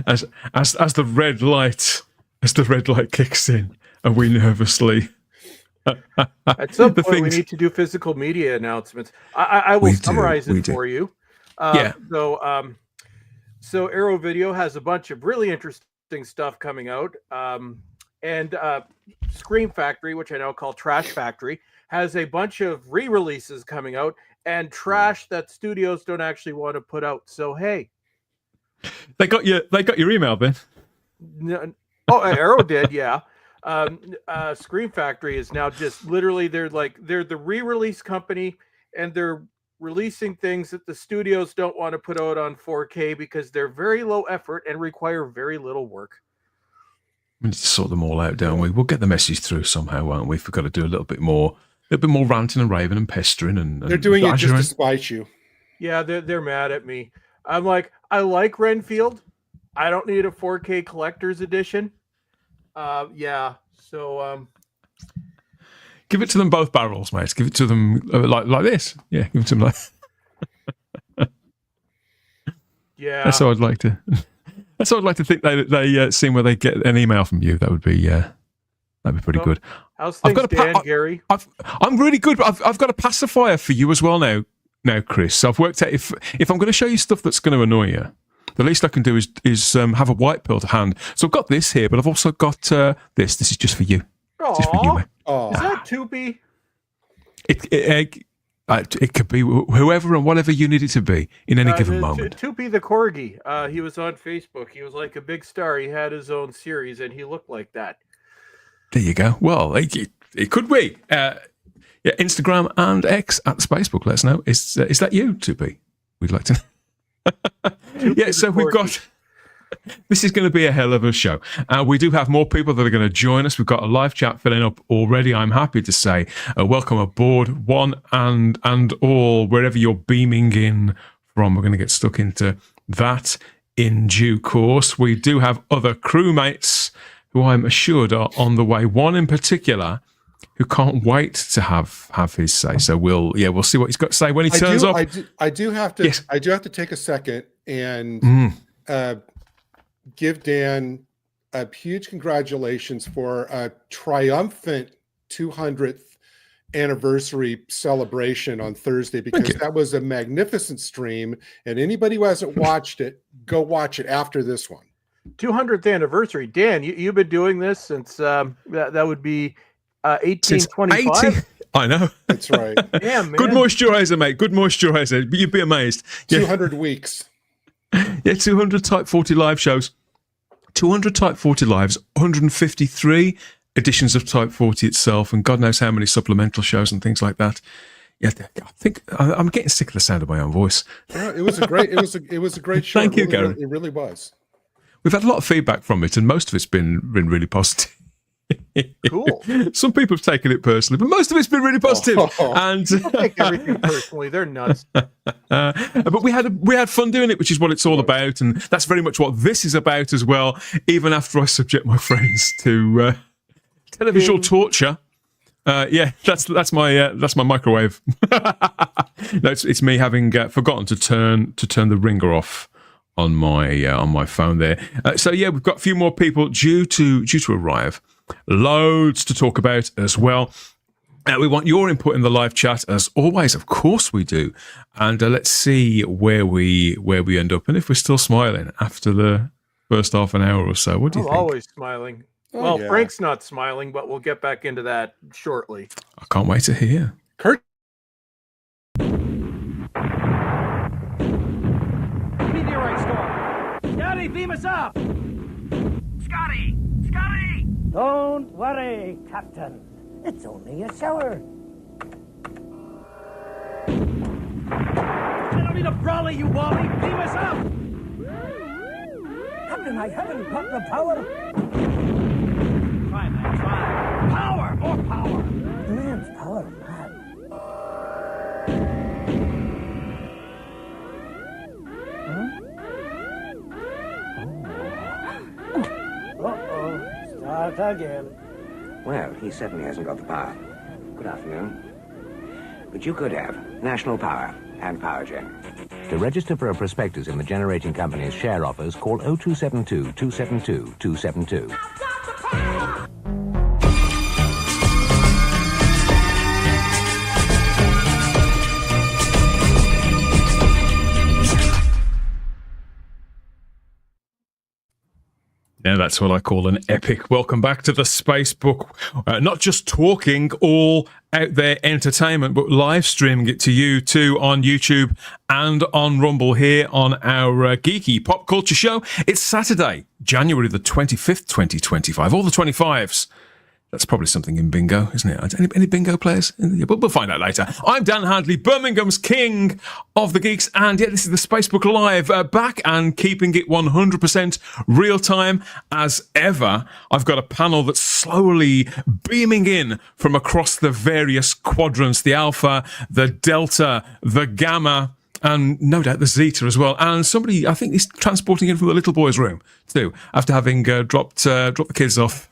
as the red light kicks in, and we nervously. At some point, we need to do physical media announcements. I will summarize it for you. Yeah. So Arrow Video has a bunch of really interesting stuff coming out. And Scream Factory, which I now call Trash Factory, has a bunch of re-releases coming out and trash that studios don't actually want to put out. So hey, they got your email, Ben. No, Arrow did, yeah. Scream Factory is now just literally they're the re-release company, and they're releasing things that the studios don't want to put out on 4K because they're very low effort and require very little work. We need to sort them all out, don't we? We'll get the message through somehow, won't we? If we've got to do a little bit more ranting and raving and pestering and they're doing it just to spite you. Yeah, they're mad at me. I'm like, I like Renfield. I don't need a 4K collector's edition. Yeah, so give it to them both barrels, mate. Give it to them like this. Yeah, give it to them like. Yeah, that's how I'd like to. That's what I'd like to think they see where they get an email from you. That would be that'd be pretty good. How's things, Gary? I'm really good. But I've got a pacifier for you as well now, Chris. So I've worked out if I'm going to show you stuff that's going to annoy you, the least I can do is have a white pill to hand. So I've got this here, but I've also got this. This is just for you. Aww. Just for you, mate. Is that Toopy? It could be whoever and whatever you need it to be in any given moment. Toopy the Corgi. He was on Facebook. He was like a big star. He had his own series, and he looked like that. There you go. Well, it could be. Yeah, Instagram and X at Spacebook. Let us know. Is that you, Toopy? We'd like to know. Yeah, so we've got... This is going to be a hell of a show. We do have more people that are going to join us. We've got a live chat filling up already. I'm happy to say welcome aboard, one and all, wherever you're beaming in from. We're going to get stuck into that in due course. We do have other crewmates who I'm assured are on the way. One in particular who can't wait to have his say. So we'll see what he's got to say when he turns up. I do have to. Yes. I do have to take a second and give Dan a huge congratulations for a triumphant 200th anniversary celebration on Thursday, because that was a magnificent stream. And anybody who hasn't watched it, go watch it after this one. 200th anniversary. Dan, you've been doing this since that would be 1825. I know. That's right. Damn, man. Good moisturizer, mate. Good moisturizer. You'd be amazed. 200 weeks. Yeah, 200 Type 40 live shows. 200 Type 40 lives, 153 editions of Type 40 itself, and God knows how many supplemental shows and things like that. Yeah, I think I'm getting sick of the sound of my own voice. Yeah, it was a great show. Thank you, Gary. It really was. We've had a lot of feedback from it, and most of it's been really positive. Cool. Some people have taken it personally, but most of it's been really positive. And people take everything personally. They're nuts. But we had fun doing it, which is what it's all about, and that's very much what this is about as well. Even after I subject my friends to televisual torture. Yeah, that's my microwave. No, it's me having forgotten to turn the ringer off on my phone there. So yeah, we've got a few more people due to arrive. Loads to talk about as well. We want your input in the live chat as always. Of course we do. And let's see where we end up, and if we're still smiling after the first half an hour or so. What do you think? Always smiling. Well, yeah. Frank's not smiling, but we'll get back into that shortly. I can't wait to hear. Kurt. Meteorite storm. Scotty, beam us up. Scotty! Don't worry, Captain. It's only a shower. I don't need a brolly, you wally. Beam us up. Captain, I haven't got the power. Try, man, try. Power! More power! The man's power, man. Start again. Well, he certainly hasn't got the power. Good afternoon. But you could have national power. and power jack. To register for a prospectus in the generating company's share offers, call 0272 272 272. Now that's what I call an epic. Welcome back to the Spacebook. Not just talking all out there entertainment, but live streaming it to you too on YouTube and on Rumble here on our geeky pop culture show. It's Saturday, January the 25th, 2025. All the 25s. That's probably something in bingo, isn't it? Any bingo players? But we'll find out later. I'm Dan Hadley, Birmingham's king of the geeks, and yeah, this is the Spacebook Live, back and keeping it 100% real time as ever. I've got a panel that's slowly beaming in from across the various quadrants, the Alpha, the Delta, the Gamma, and no doubt the Zeta as well. And somebody, I think, is transporting in from the little boy's room too, after having dropped the kids off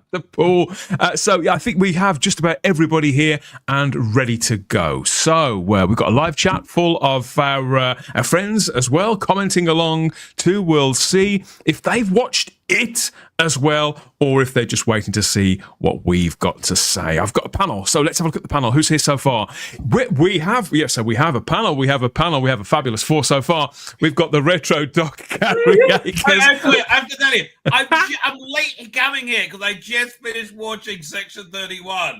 the pool. So yeah, I think we have just about everybody here and ready to go. So we've got a live chat full of our friends as well, commenting along too. We'll see if they've watched it as well, or if they're just waiting to see what we've got to say. I've got a panel, so let's have a look at the panel. Who's here so far? We have a panel. We have a fabulous four so far. We've got the retro doc Gary Akers. I have to tell you, I'm late coming here because I just finished watching Section 31.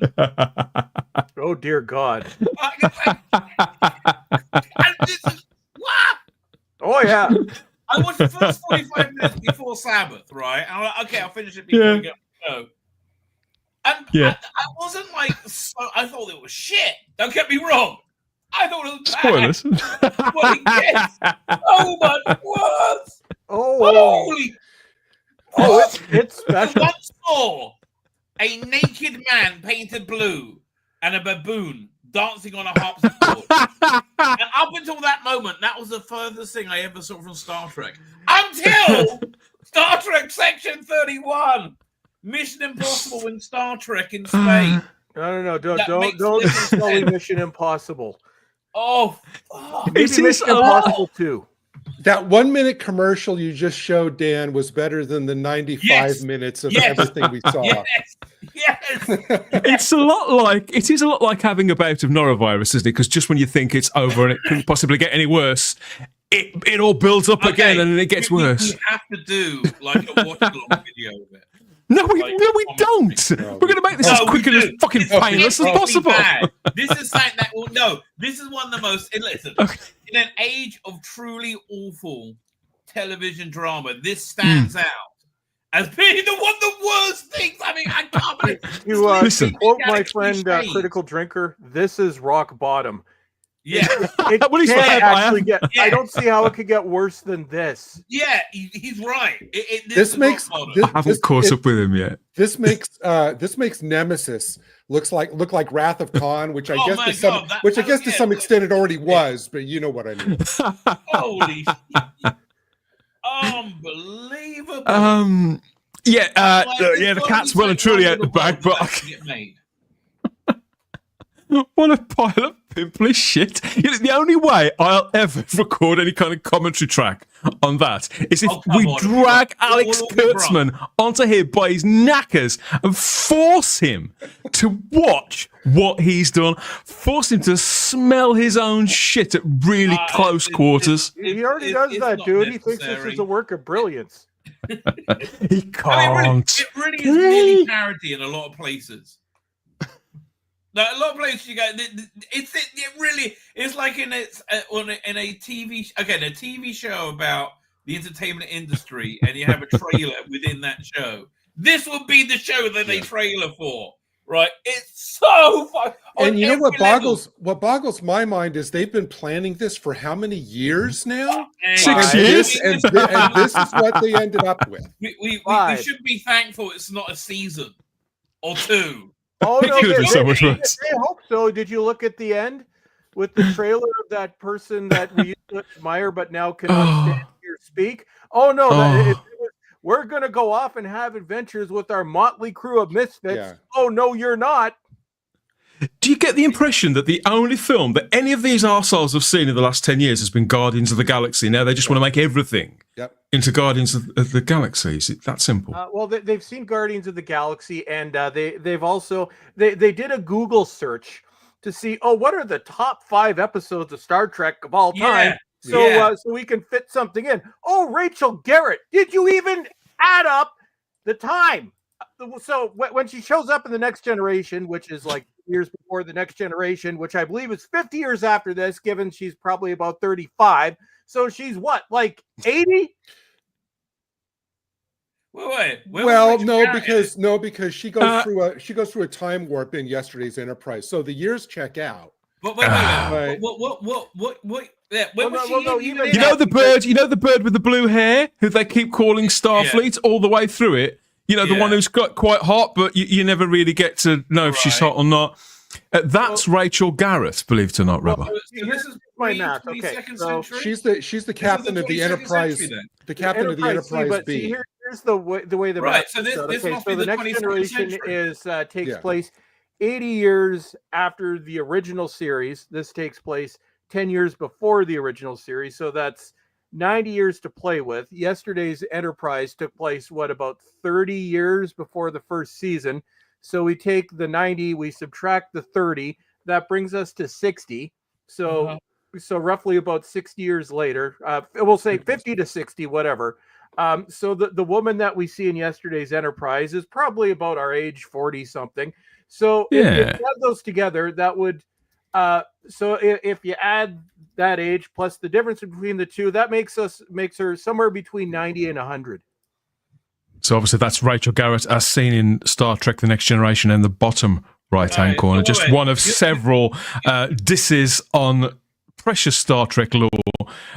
Oh dear God! And this is what? Oh yeah. I watched the first 45 minutes before Sabbath, right? And I'm like, okay, I'll finish it before I get to go. And I wasn't like, I thought it was shit. Don't get me wrong. I thought it was bad. Spoilers. But it gets so much worse. Oh, Holy. it's special. I once saw a naked man painted blue and a baboon dancing on a harpsichord. And up until that moment, that was the furthest thing I ever saw from Star Trek. Until Star Trek Section 31. Mission Impossible in Star Trek in space. No, don't sully Mission Impossible. Oh, Maybe Mission Impossible 2. That 1 minute commercial you just showed, Dan, was better than the 95 minutes of everything we saw. Yes. It is a lot like having a bout of norovirus, isn't it? Because just when you think it's over and it couldn't possibly get any worse, it all builds up again and then it gets worse. We have to do like a watch-along video of it. No, we don't. We're going to make this as quick and as fucking painless as possible. This is something that this is one of the most. Listen, in an age of truly awful television drama, this stands out as being one of the worst things. I mean, I can't believe you. Listen, quote my friend, Critical Drinker. This is rock bottom. Yeah, it can't actually get. I don't see how it could get worse than this. Yeah, he's right. This makes. I haven't caught up with him yet. This makes Nemesis look like Wrath of Khan, which I guess to some extent it already was, but you know what I mean. Holy, unbelievable. The cat's well and truly out the bag, but what a pile of pimply shit. The only way I'll ever record any kind of commentary track on that is if we drag Alex Kurtzman onto here by his knackers and force him to watch what he's done, force him to smell his own shit at really close quarters. He already does that, dude. He thinks this is a work of brilliance. He can't. It really is nearly parody in a lot of places. Now, a lot of places you go, it really is like in a TV a TV show about the entertainment industry, and you have a trailer within that show. This would be the show that they trailer for, right? It's so fun. And you know what boggles my mind is they've been planning this for how many years now? 6 years, and this is what they ended up with. We should be thankful it's not a season or two. Oh no! I hope so. Did you look at the end with the trailer of that person that we used to admire, but now cannot stand or speak? Oh no! We're gonna go off and have adventures with our motley crew of misfits. Yeah. Oh no, you're not. Do you get the impression that the only film that any of these arseholes have seen in the last 10 years has been Guardians of the Galaxy? Now they just want to make everything into Guardians of the Galaxy. Is it that simple? Well, they've seen Guardians of the Galaxy, and they've also they did a Google search to see, what are the top 5 episodes of Star Trek of all time? So we can fit something in. Oh, Rachel Garrett, did you even add up the time? So when she shows up in The Next Generation, which is like years before The Next Generation, which I believe is 50 years after this, given she's probably about 35. So she's what, like 80? Wait. Well, no, because she goes through a time warp in yesterday's Enterprise, so the years check out. But wait. What? Yeah, when was she even in You know the bird with the blue hair who they keep calling Starfleet all the way through it. You know, the one who's got quite hot, but you never really get to know if she's hot or not. That's Rachel Garrett, believe it or not, Rubber. So this is my math. Okay, so she's the captain of the Enterprise. The captain of the Enterprise B. See, here's the way the right. math. So this must so be the Next Generation century. takes place 80 years after the original series. This takes place 10 years before the original series. So that's 90 years to play with. Yesterday's Enterprise took place, about 30 years before the first season. So we take the 90, we subtract the 30. That brings us to 60. So roughly about 60 years later, we'll say 50 to 60, whatever. So the woman that we see in yesterday's Enterprise is probably about our age, 40 something. So if you add those together, that would, so if you add that age plus the difference between the two, that makes her somewhere between 90 and 100. So obviously that's Rachel Garrett as seen in Star Trek The Next Generation in the bottom right-hand corner. Just one of several disses on precious Star Trek lore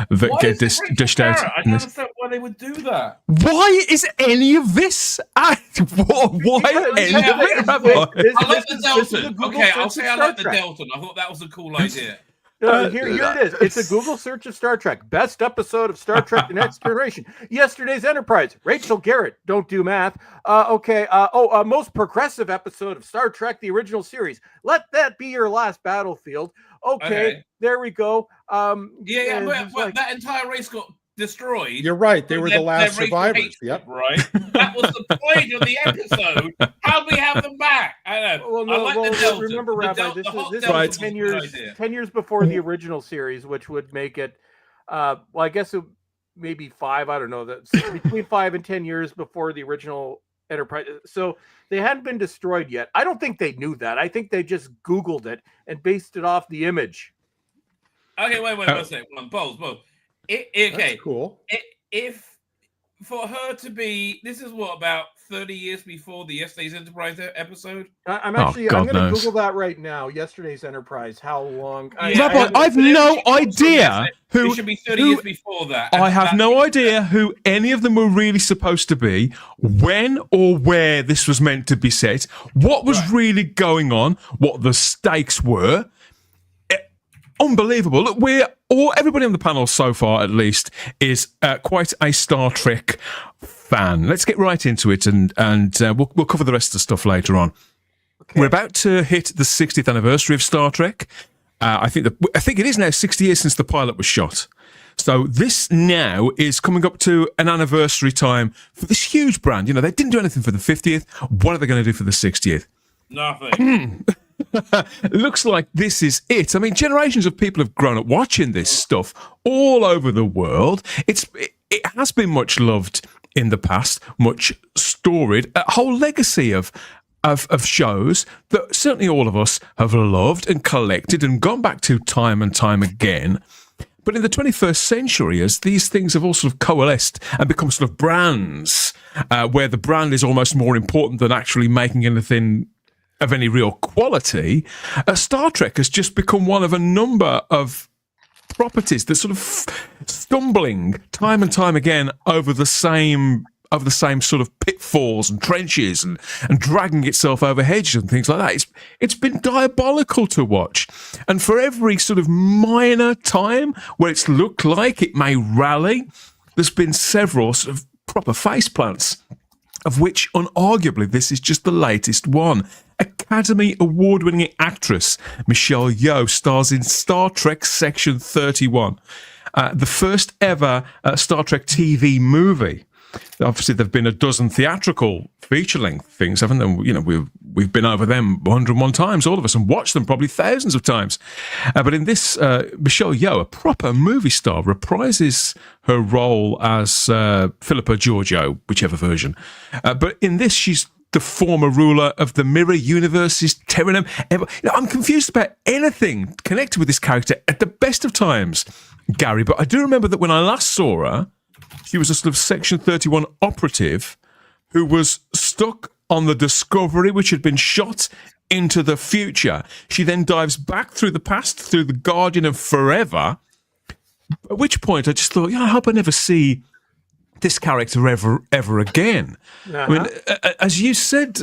that get dished out. I don't understand why they would do that. Why is any of this? Why any of it? I like the Delton. Okay, I'll say I like the Delton. I thought that was a cool idea. Here it is. It's a Google search of Star Trek. Best episode of Star Trek The Next Generation. Yesterday's Enterprise. Rachel Garrett. Don't do math. Most progressive episode of Star Trek The Original Series. Let that be your last battlefield. Okay. There we go. That entire race got destroyed. You're right. They were the last survivors. Yep. Right. That was the point of the episode. How do we have them back? I don't know. Remember, Rabbi, this is 10 years before the original series, which would make it, I guess maybe 5. I don't know. That's between 5 and 10 years before the original Enterprise. So they hadn't been destroyed yet. I don't think they knew that. I think they just Googled it and based it off the image. Okay, wait a second. Both. Okay, that's cool. If for her to be, this is about 30 years before the Yesterday's Enterprise episode. I'm going to Google that right now. Yesterday's Enterprise. How long? Rabbi, I've no idea who. It should be 30 years before that. I have no idea who any of them were really supposed to be, when or where this was meant to be set, what was really going on, what the stakes were. Unbelievable. Look, everybody on the panel so far, at least, is quite a Star Trek fan. Let's get right into it, and we'll cover the rest of the stuff later on. Okay. We're about to hit the 60th anniversary of Star Trek. I think it is now 60 years since the pilot was shot. So this now is coming up to an anniversary time for this huge brand. You know, they didn't do anything for the 50th. What are they going to do for the 60th? Nothing. Looks like this is it. I mean, generations of people have grown up watching this stuff all over the world. It has been much loved in the past, much storied, a whole legacy of shows that certainly all of us have loved and collected and gone back to time and time again. But in the 21st century, as these things have all sort of coalesced and become sort of brands, where the brand is almost more important than actually making anything of any real quality, Star Trek has just become one of a number of properties that's sort of stumbling time and time again over the same sort of pitfalls and trenches and dragging itself over hedges and things like that. It's been diabolical to watch. And for every sort of minor time where it's looked like it may rally, there's been several sort of proper faceplants, of which unarguably this is just the latest one. Academy Award-winning actress Michelle Yeoh stars in Star Trek Section 31, the first ever Star Trek TV movie. Obviously, there've been a dozen theatrical feature-length things, haven't there? You know, we've been over them 101 times, all of us, and watched them probably thousands of times. But in this, Michelle Yeoh, a proper movie star, reprises her role as Philippa Georgiou, whichever version. But in this, she's the former ruler of the Mirror Universe's Terranum. I'm confused about anything connected with this character at the best of times, Gary. But I do remember that when I last saw her, she was a sort of Section 31 operative who was stuck on the Discovery, which had been shot into the future. She then dives back through the past, through the Guardian of Forever, at which point I just thought, I hope I never see this character ever again. Uh-huh. I mean, as you said,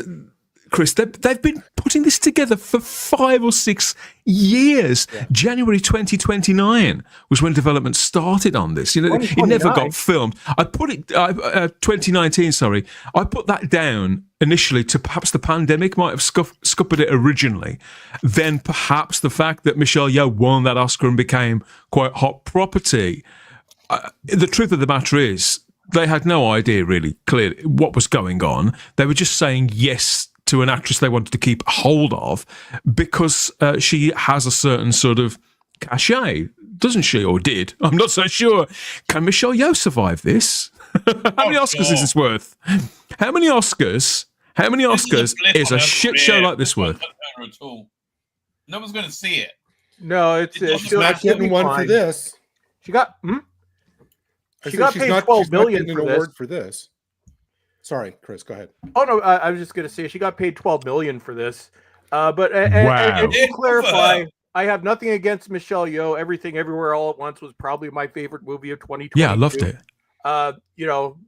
Chris, they've been putting this together for 5 or 6 years. Yeah. January 2029 was when development started on this. You know, it never got filmed. I put it 2019. Sorry, I put that down initially to perhaps the pandemic might have scuppered it originally. Then perhaps the fact that Michelle Yeoh won that Oscar and became quite hot property. The truth of the matter is, they had no idea really clearly what was going on. They were just saying yes to an actress they wanted to keep hold of because she has a certain sort of cachet, doesn't she? Or did? I'm not so sure. Can Michelle Yeoh survive this? How many Oscars is this worth? How many Oscars is a shit show like this worth? No one's going to see it. No, she's not getting one for this. She got she got paid $12 million for this. For this. Sorry, Chris, go ahead. Oh, no, I was just going to say she got paid $12 million for this. And to clarify, I have nothing against Michelle Yeoh. Everything Everywhere All at Once was probably my favorite movie of 2020. Yeah, I loved it. You know,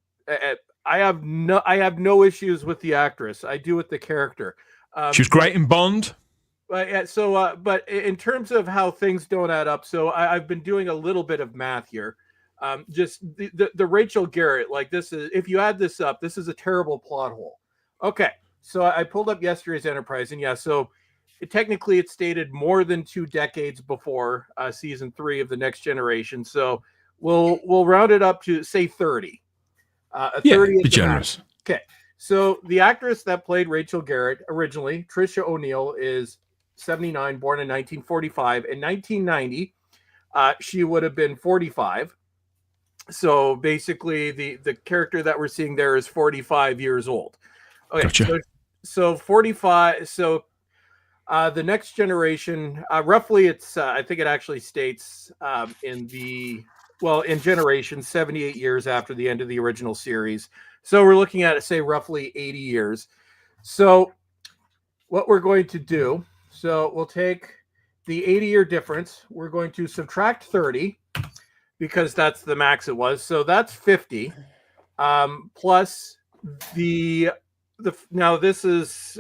I have no issues with the actress. I do with the character. She was great in Bond. But in terms of how things don't add up, so I've been doing a little bit of math here. Just the Rachel Garrett, like this is, if you add this up, this is a terrible plot hole. Okay, so I pulled up yesterday's Enterprise, and so technically it stated more than 2 decades before season 3 of the Next Generation. So we'll round it up to say 30. 30 be generous. Okay, so the actress that played Rachel Garrett originally, Tricia O'Neill, is 79, born in 1945. In 1990, she would have been 45. So basically, the character that we're seeing there is 45 years old. Okay, gotcha. So 45. So the Next Generation, roughly, it's I think it actually states in Generation 78 years after the end of the original series. So we're looking at, say, roughly 80 years. So what we're going to do, so we'll take the 80-year difference. We're going to subtract 30. Because that's the max it was. So that's 50. Plus now this is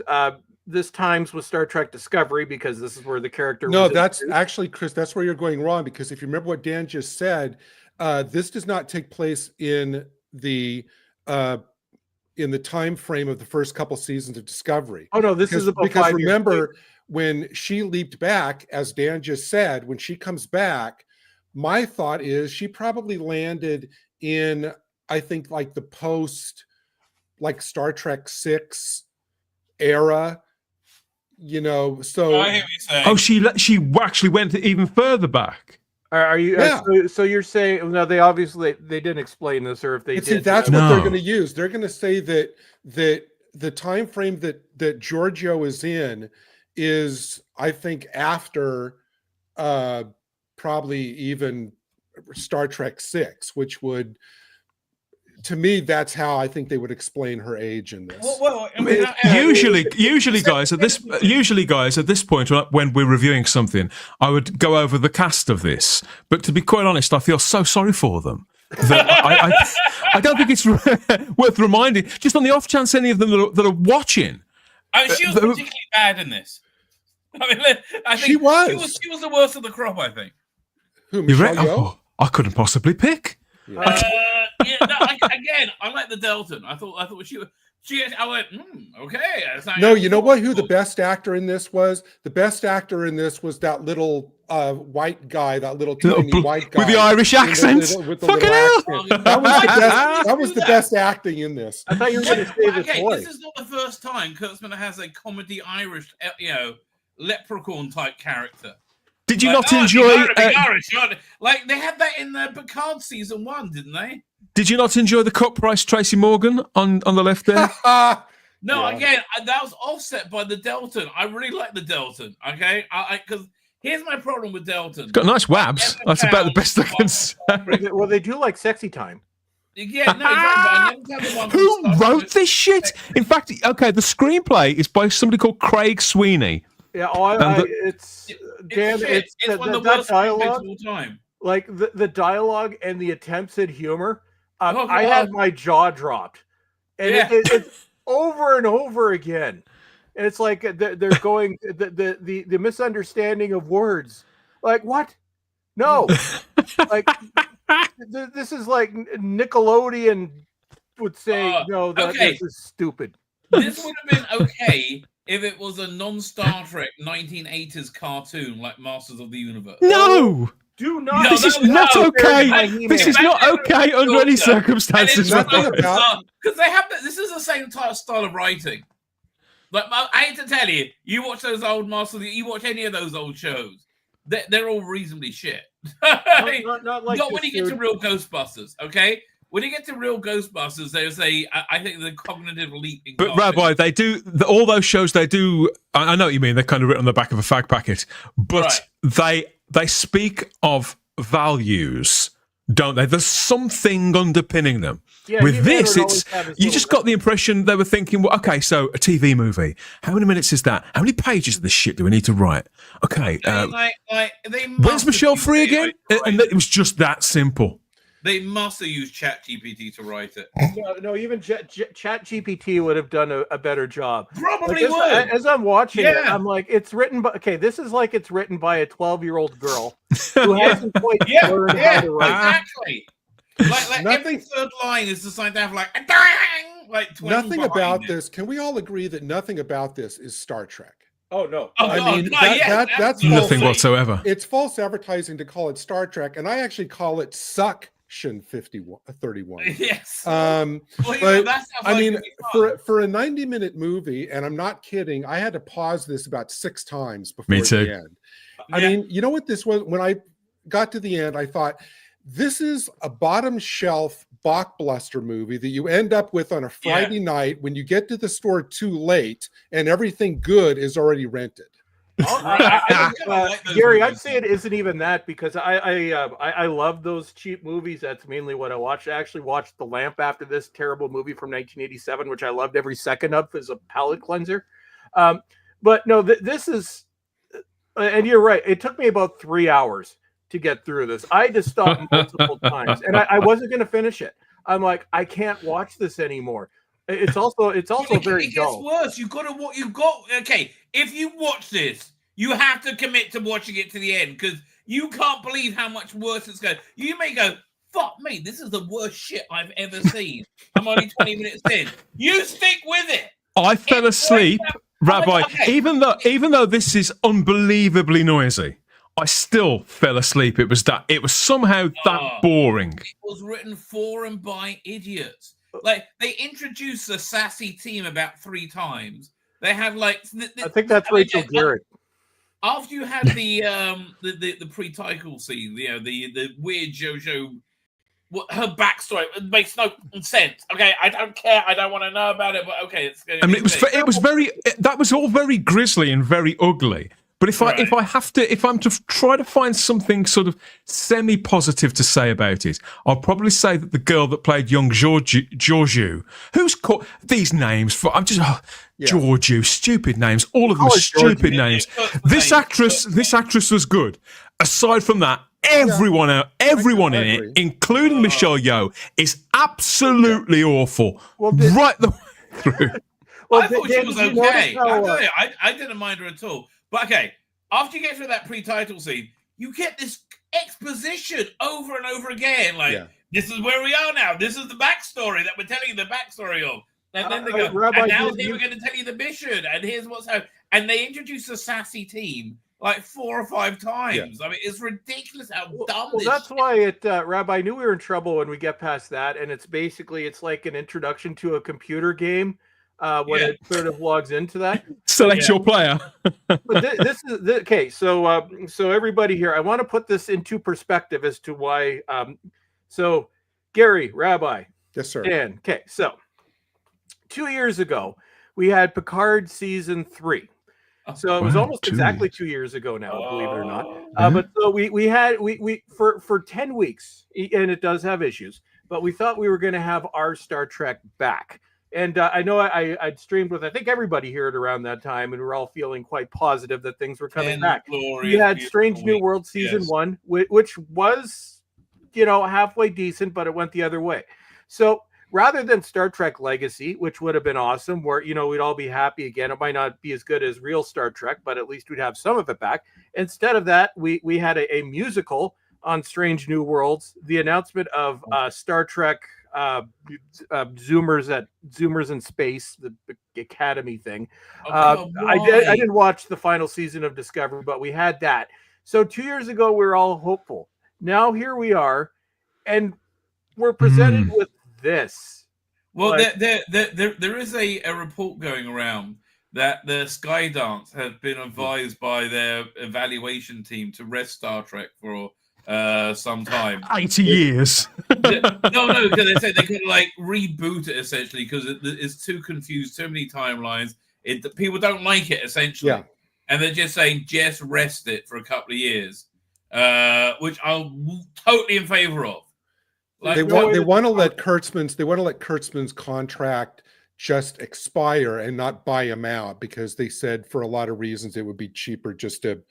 this times with Star Trek Discovery, because this is where the character was that's actually, Chris, that's where you're going wrong, because if you remember what Dan just said, this does not take place in the time frame of the first couple seasons of Discovery. Oh no, this is about because remember when she leaped back, as Dan just said, when she comes back, my thought is she probably landed in, I think, like the post, like Star Trek 6 era, you know. So I hear what you're saying. She actually went even further back. Are you? Yeah. So you're saying no? They obviously they didn't explain this, or if they did, that's what they're going to use. They're going to say that the time frame that Georgiou is in is, I think, after. Probably even Star Trek 6, which would, to me, that's how I think they would explain her age in this. Well, usually, guys, at this point, when we're reviewing something, I would go over the cast of this. But to be quite honest, I feel so sorry for them that I don't think it's worth reminding. Just on the off chance any of them that are watching. I mean, she was particularly bad in this. I mean, I think she was the worst of the crop, I think. Who, Michelle Yeoh? I couldn't possibly pick. Yeah. Yeah, no, again, I like the Delton. I thought she. I went, okay. No, you know what? Who the best actor in this was? The best actor in this was that little white guy, that little tiny white guy with the Irish accent. With the Fucking little hell! accent. That was the best acting in this. I thought you were going to say this boy. This is not the first time Kurtzman has a comedy Irish, leprechaun type character. Did you not enjoy? Irish, like they had that in Picard season 1, didn't they? Did you not enjoy the cut price Tracy Morgan on the left there? No, again, that was offset by the Delton. I really like the Delton. Okay, because here's my problem with Delton. It's got nice wabs. That's about the best I can say. Well, they do like sexy time. Yeah, no, exactly. Who wrote this shit? In fact, okay, the screenplay is by somebody called Craig Sweeney. Yeah, it's one of the worst dialogue of all time. Like the dialogue and the attempts at humor. I had my jaw dropped, and it's over and over again. And it's like they're going the misunderstanding of words. Like what? No, like this is like Nickelodeon would say. No, this is stupid. This would have been okay if it was a non-Star Trek 1980s cartoon like Masters of the Universe. No. Do not. No, this is not okay. This is not okay under any circumstances. Because they have this is the same type of style of writing. But I hate to tell you, you watch those old you watch any of those old shows, they're all reasonably shit. Not like not when you get to real Ghostbusters, okay? When you get to real Ghostbusters, there's I think the cognitive leap. But Rabbi, they do all those shows. They do. I know what you mean. They're kind of written on the back of a fag packet, but they speak of values, don't they? There's something underpinning them. Yeah, with this, you just got the impression they were thinking, well, okay, so a TV movie. How many minutes is that? How many pages of this shit do we need to write? Okay, when's Michelle free again? And it was just that simple. They must have used ChatGPT to write it. No, even ChatGPT would have done a better job. Probably would. As I'm watching it, I'm like, it's written by. Okay, this is like it's written by a 12-year-old girl who hasn't quite learned how to write. Exactly. Like every third line is designed to have like a dang, like nothing about this. Can we all agree that nothing about this is Star Trek? Oh no! That's nothing whatsoever. It's false advertising to call it Star Trek, and I actually call it Suction 31. Yes. But I mean, for a 90-minute movie, and I'm not kidding, I had to pause this about 6 times before the end. I mean, you know what this was? When I got to the end, I thought, this is a bottom shelf blockbuster movie that you end up with on a Friday night when you get to the store too late and everything good is already rented. Gary, I'd say it isn't even that, because I love those cheap movies. That's mainly what I watched. I actually watched The Lamp after this terrible movie from 1987, which I loved every second of as a palate cleanser. But no, this is, and you're right. It took me about 3 hours to get through this. I just stopped multiple times, and I wasn't going to finish it. I'm like, I can't watch this anymore. It's also very dull. It gets worse. Okay. If you watch this, you have to commit to watching it to the end, because you can't believe how much worse it's going. You may go, fuck me, this is the worst shit I've ever seen. I'm only 20 minutes in. You stick with it. I fell asleep, Rabbi. Even though this is unbelievably noisy, I still fell asleep. It was somehow that boring. It was written for and by idiots. Like, they introduced the sassy team about 3 times. They have like I think that's Rachel Garrett. After you had the pre-title scene, the weird JoJo, her backstory, it makes no sense. Okay, I don't care. I don't want to know about it. But okay, that was all very grisly and very ugly. But if I'm to try to find something sort of semi-positive to say about it, I'll probably say that the girl that played young Georgiou, who's called these names Georgiou, stupid names, all of them stupid names. This actress was good. Aside from that, everyone in it, including Michelle Yeoh, is absolutely awful right the way through. I thought she was okay. I didn't mind her at all. But okay, after you get through that pre-title scene, you get this exposition over and over again. Like, this is where we are now. This is the backstory that we're telling you the backstory of. And then they go, Rabbi, and now here we're going to tell you the mission, and here's what's happening. And they introduce a sassy team like 4 or 5 times. I mean, it's ridiculous how dumb this that's why it, Rabbi, I knew we were in trouble when we get past that. And it's like an introduction to a computer game when it sort of logs into that. Select your player. But this is okay. So everybody here, I want to put this into perspective as to why. So Gary, Rabbi, Yes, sir. Dan. Okay, so 2 years ago we had Picard season 3. So it was almost exactly 2 years ago now, believe it or not. But so we had for 10 weeks, and it does have issues, but we thought we were going to have our Star Trek back. And I know I'd streamed with, I think, everybody here at around that time, and we were all feeling quite positive that things were coming back. We had Strange New World season 1, which was, halfway decent, but it went the other way. So rather than Star Trek Legacy, which would have been awesome, where, we'd all be happy again. It might not be as good as real Star Trek, but at least we'd have some of it back. Instead of that, we had a musical on Strange New Worlds, the announcement of Star Trek Zoomers in Space, the Academy thing. I didn't watch the final season of Discovery, but we had that. So 2 years ago, we were all hopeful. Now here we are, and we're presented with this. Well, there is a report going around that the Skydance has been advised by their evaluation team to rest Star Trek for some time. 80 years. No, because they said they could reboot it essentially because it's too confused, too many timelines. People don't like it essentially, and they're just saying just rest it for a couple of years, which I'm totally in favor of. They want to let Kurtzman's contract just expire and not buy him out, because they said for a lot of reasons it would be cheaper just to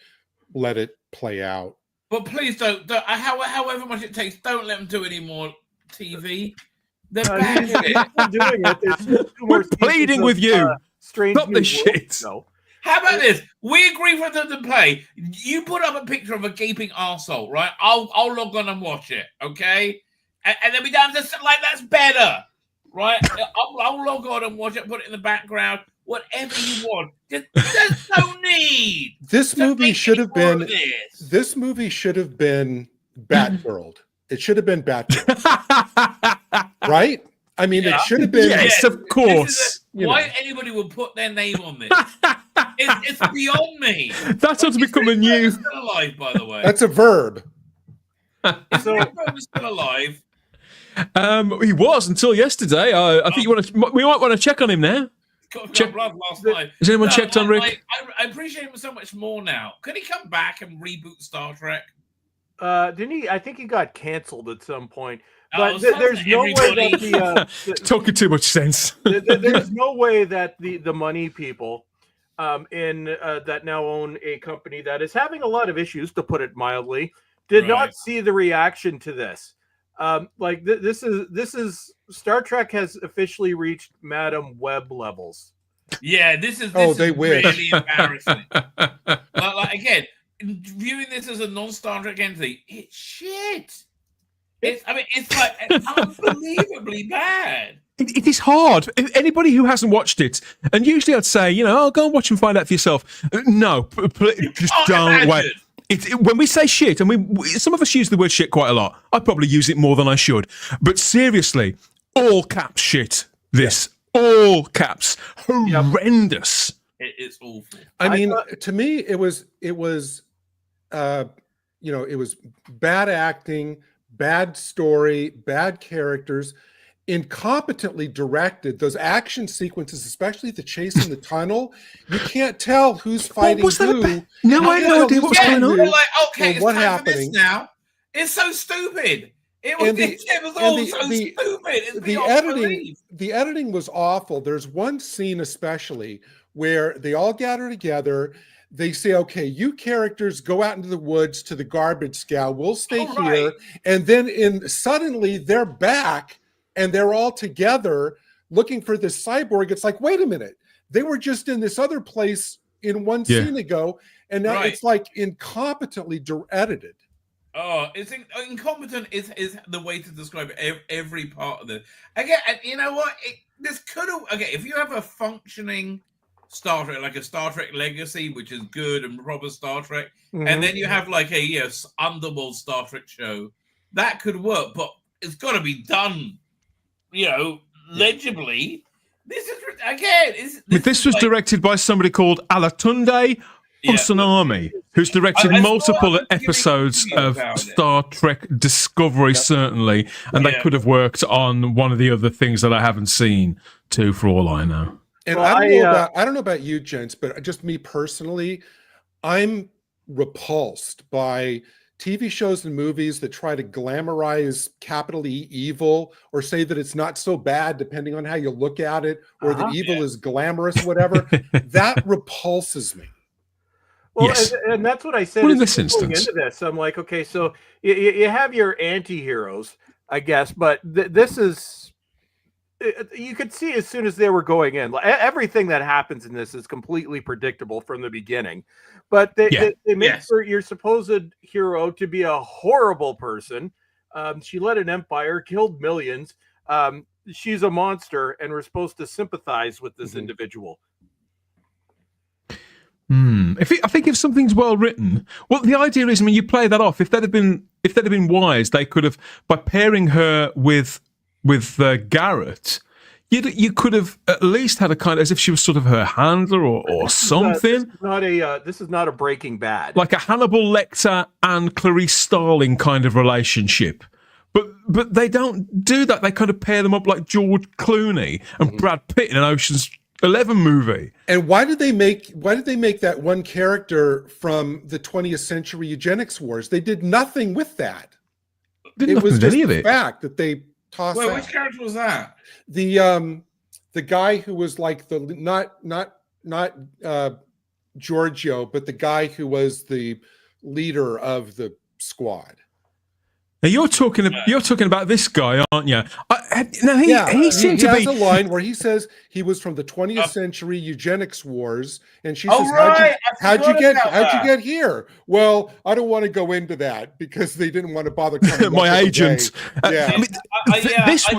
let it play out. But please don't however much it takes, don't let them do any more TV. They're bad at doing it. We're pleading with you. Stop this shit. How about this? We agree for them to play. You put up a picture of a gaping arsehole, right? I'll log on and watch it, okay? And then we don't have to, that's better, right? I'll log on and watch it, put it in the background, whatever you want. There's no need. This movie should have been Batworld. It should have been Batworld. Right? I mean, it should have been. Yes, of course. Why anybody would put their name on this? It's beyond me. That's how to become a new. Still alive, by the way. That's a verb. Is Rick Roman still alive? He was until yesterday. I think we might want to check on him now. Check blood last night. Has anyone checked on Rick? I appreciate him so much more now. Could he come back and reboot Star Trek? Didn't he? I think he got canceled at some point. But there's no way that talking too much sense. There's no way that the money people that now own a company that is having a lot of issues, to put it mildly, did not see the reaction to this. This is Star Trek has officially reached Madam Web levels. Yeah, this is they really embarrassing. Again, viewing this as a non-Star Trek entity, it's shit. It's unbelievably bad. It is hard. Anybody who hasn't watched it, and usually I'd say, go and watch and find out for yourself. No, just don't wait. When we say shit, and some of us use the word shit quite a lot. I probably use it more than I should. But seriously, all caps shit. All caps, horrendous. It's awful. I mean, to me, it was bad acting, bad story, bad characters, incompetently directed. Those action sequences, especially the chase in the tunnel, you can't tell who's fighting who. No, I had no idea what was going on. Okay, what happening now? It's so stupid. It was all so stupid. The editing was awful. There's one scene especially where they all gather together. They say, okay, you characters go out into the woods to the garbage scow. We'll stay here. And then suddenly they're back and they're all together looking for this cyborg. It's like, wait a minute. They were just in this other place in one scene ago. And now it's like incompetently edited. Oh, it's incompetent is the way to describe it. Every part of it. Again, and you know what? This could have. Okay, if you have a functioning Star Trek, like a Star Trek Legacy, which is good and proper Star Trek, and then you have like a underworld Star Trek show, that could work. But it's got to be done, legibly. This is again. This was like, directed by somebody called Alatunde Usanami, who's directed multiple episodes of Star Trek Discovery, certainly, and they could have worked on one of the other things that I haven't seen too, for all I know. And I don't know about you, gents, but just me personally, I'm repulsed by TV shows and movies that try to glamorize capital E evil, or say that it's not so bad depending on how you look at it, or that evil is glamorous, whatever. That repulses me. Well, and that's what I said. Well, in this instance, into this, I'm like, okay, so you have your anti-heroes, I guess, but this is, you could see as soon as they were going in, everything that happens in this is completely predictable from the beginning. But they make your supposed hero to be a horrible person. She led an empire, killed millions. She's a monster, and we're supposed to sympathize with this individual. I think if something's well written, well, the idea is, I mean, you play that off. If they'd have been wise, they could have, by pairing her with Garrett, you could have at least had a kind of, as if she was sort of her handler or something. This is not a Breaking Bad, like a Hannibal Lecter and Clarice Starling kind of relationship. But they don't do that. They kind of pair them up like George Clooney and Brad Pitt in an Ocean's 11 movie. And why did they make that one character from the 20th century eugenics wars? They did nothing with that. It was just the fact that they tossed. Well, which character was that? The guy who was like the not Giorgio, but the guy who was the leader of the squad. Now you're talking about this guy, aren't you? He seemed to be. He has a line where he says he was from the 20th century eugenics wars, and she says, "How'd you get here?" Well, I don't want to go into that because they didn't want to bother coming. My agent.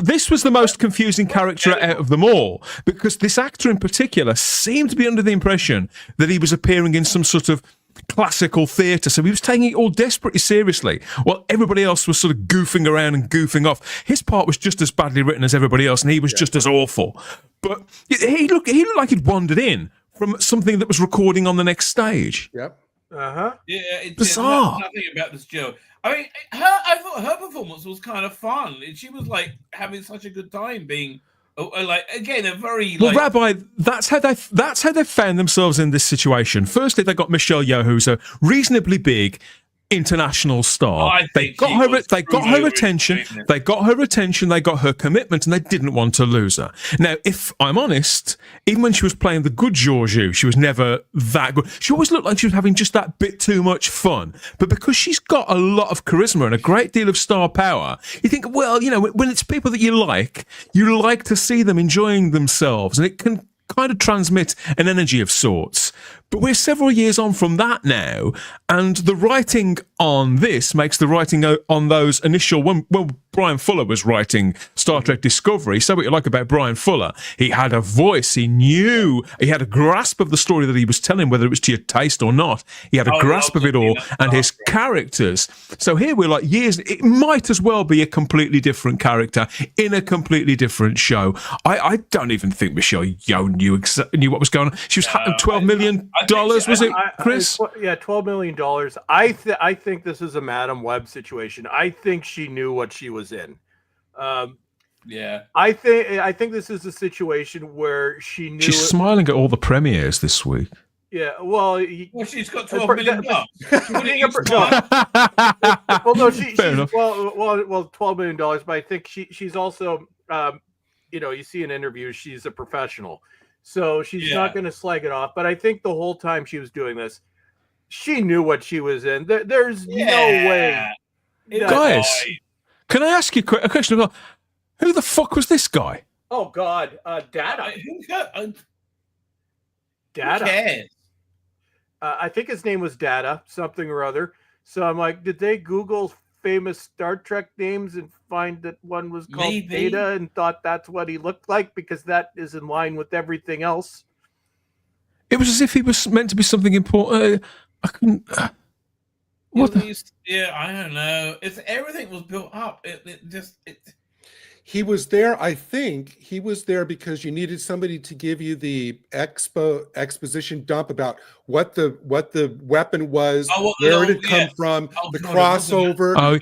This was the most confusing character out of them all, because this actor in particular seemed to be under the impression that he was appearing in some sort of classical theatre, so he was taking it all desperately seriously, while everybody else was sort of goofing around and goofing off. His part was just as badly written as everybody else, and he was just as awful. But he looked like he'd wandered in from something that was recording on the next stage. Yep. Yeah, it's bizarre. Nothing about this Joe. I mean, I thought her performance was kind of fun. She was like having such a good time being. Like again, a very well, Rabbi. That's how they found themselves in this situation. Firstly, they got Michelle Yeoh, who's a reasonably big international star. They got her attention. They got her commitment, and they didn't want to lose her. Now, if I'm honest, even when she was playing the good Georgiou, she was never that good. She always looked like she was having just that bit too much fun. But because she's got a lot of charisma and a great deal of star power, you think, well, when it's people that you like to see them enjoying themselves, and it can kind of transmit an energy of sorts. But we're several years on from that now, and the writing on this makes the writing on those initial, when Brian Fuller was writing Star Trek Discovery, so what you like about Brian Fuller, he had a voice, he had a grasp of the story that he was telling, whether it was to your taste or not. He had a grasp of it all, and his characters. So here we're like years, it might as well be a completely different character in a completely different show. I don't even think Michelle Yeoh knew what was going on. She was $12 million, was it, Chris? $12 million. I think this is a Madam Web situation. I think she knew what she was in. I think this is a situation where she knew. She's smiling at all the premieres this week. Yeah, well, she's got $12 million. Well, no, she's $12 million, but I think she's also, you see in interviews, she's a professional. So she's not going to slag it off. But I think the whole time she was doing this, she knew what she was in. There's no way. Guys, can I ask you a question about who the fuck was this guy? Oh, God. Data. Data. I think his name was Data, something or other. So I'm like, did they Google famous Star Trek names and find that one was called Maybe. Data and thought that's what he looked like because that is in line with everything else? It was as if he was meant to be something important. I couldn't. What the? Yeah, I don't know. It's everything was built up. He was there, I think he was there because you needed somebody to give you the exposition dump about what the weapon was, where it had come from, the crossover.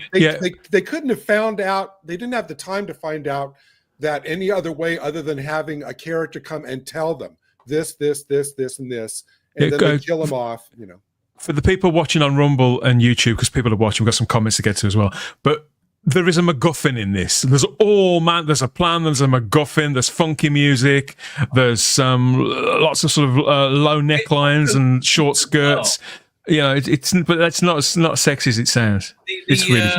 They couldn't have found out, they didn't have the time to find out that any other way other than having a character come and tell them this, and this, and then they kill him off, you know. For the people watching on Rumble and YouTube, because people are watching, we've got some comments to get to as well. But there is a MacGuffin in this. There's a plan, there's a MacGuffin, there's funky music, there's lots of sort of low necklines and short skirts. You know, but that's not as sexy as it sounds. It's really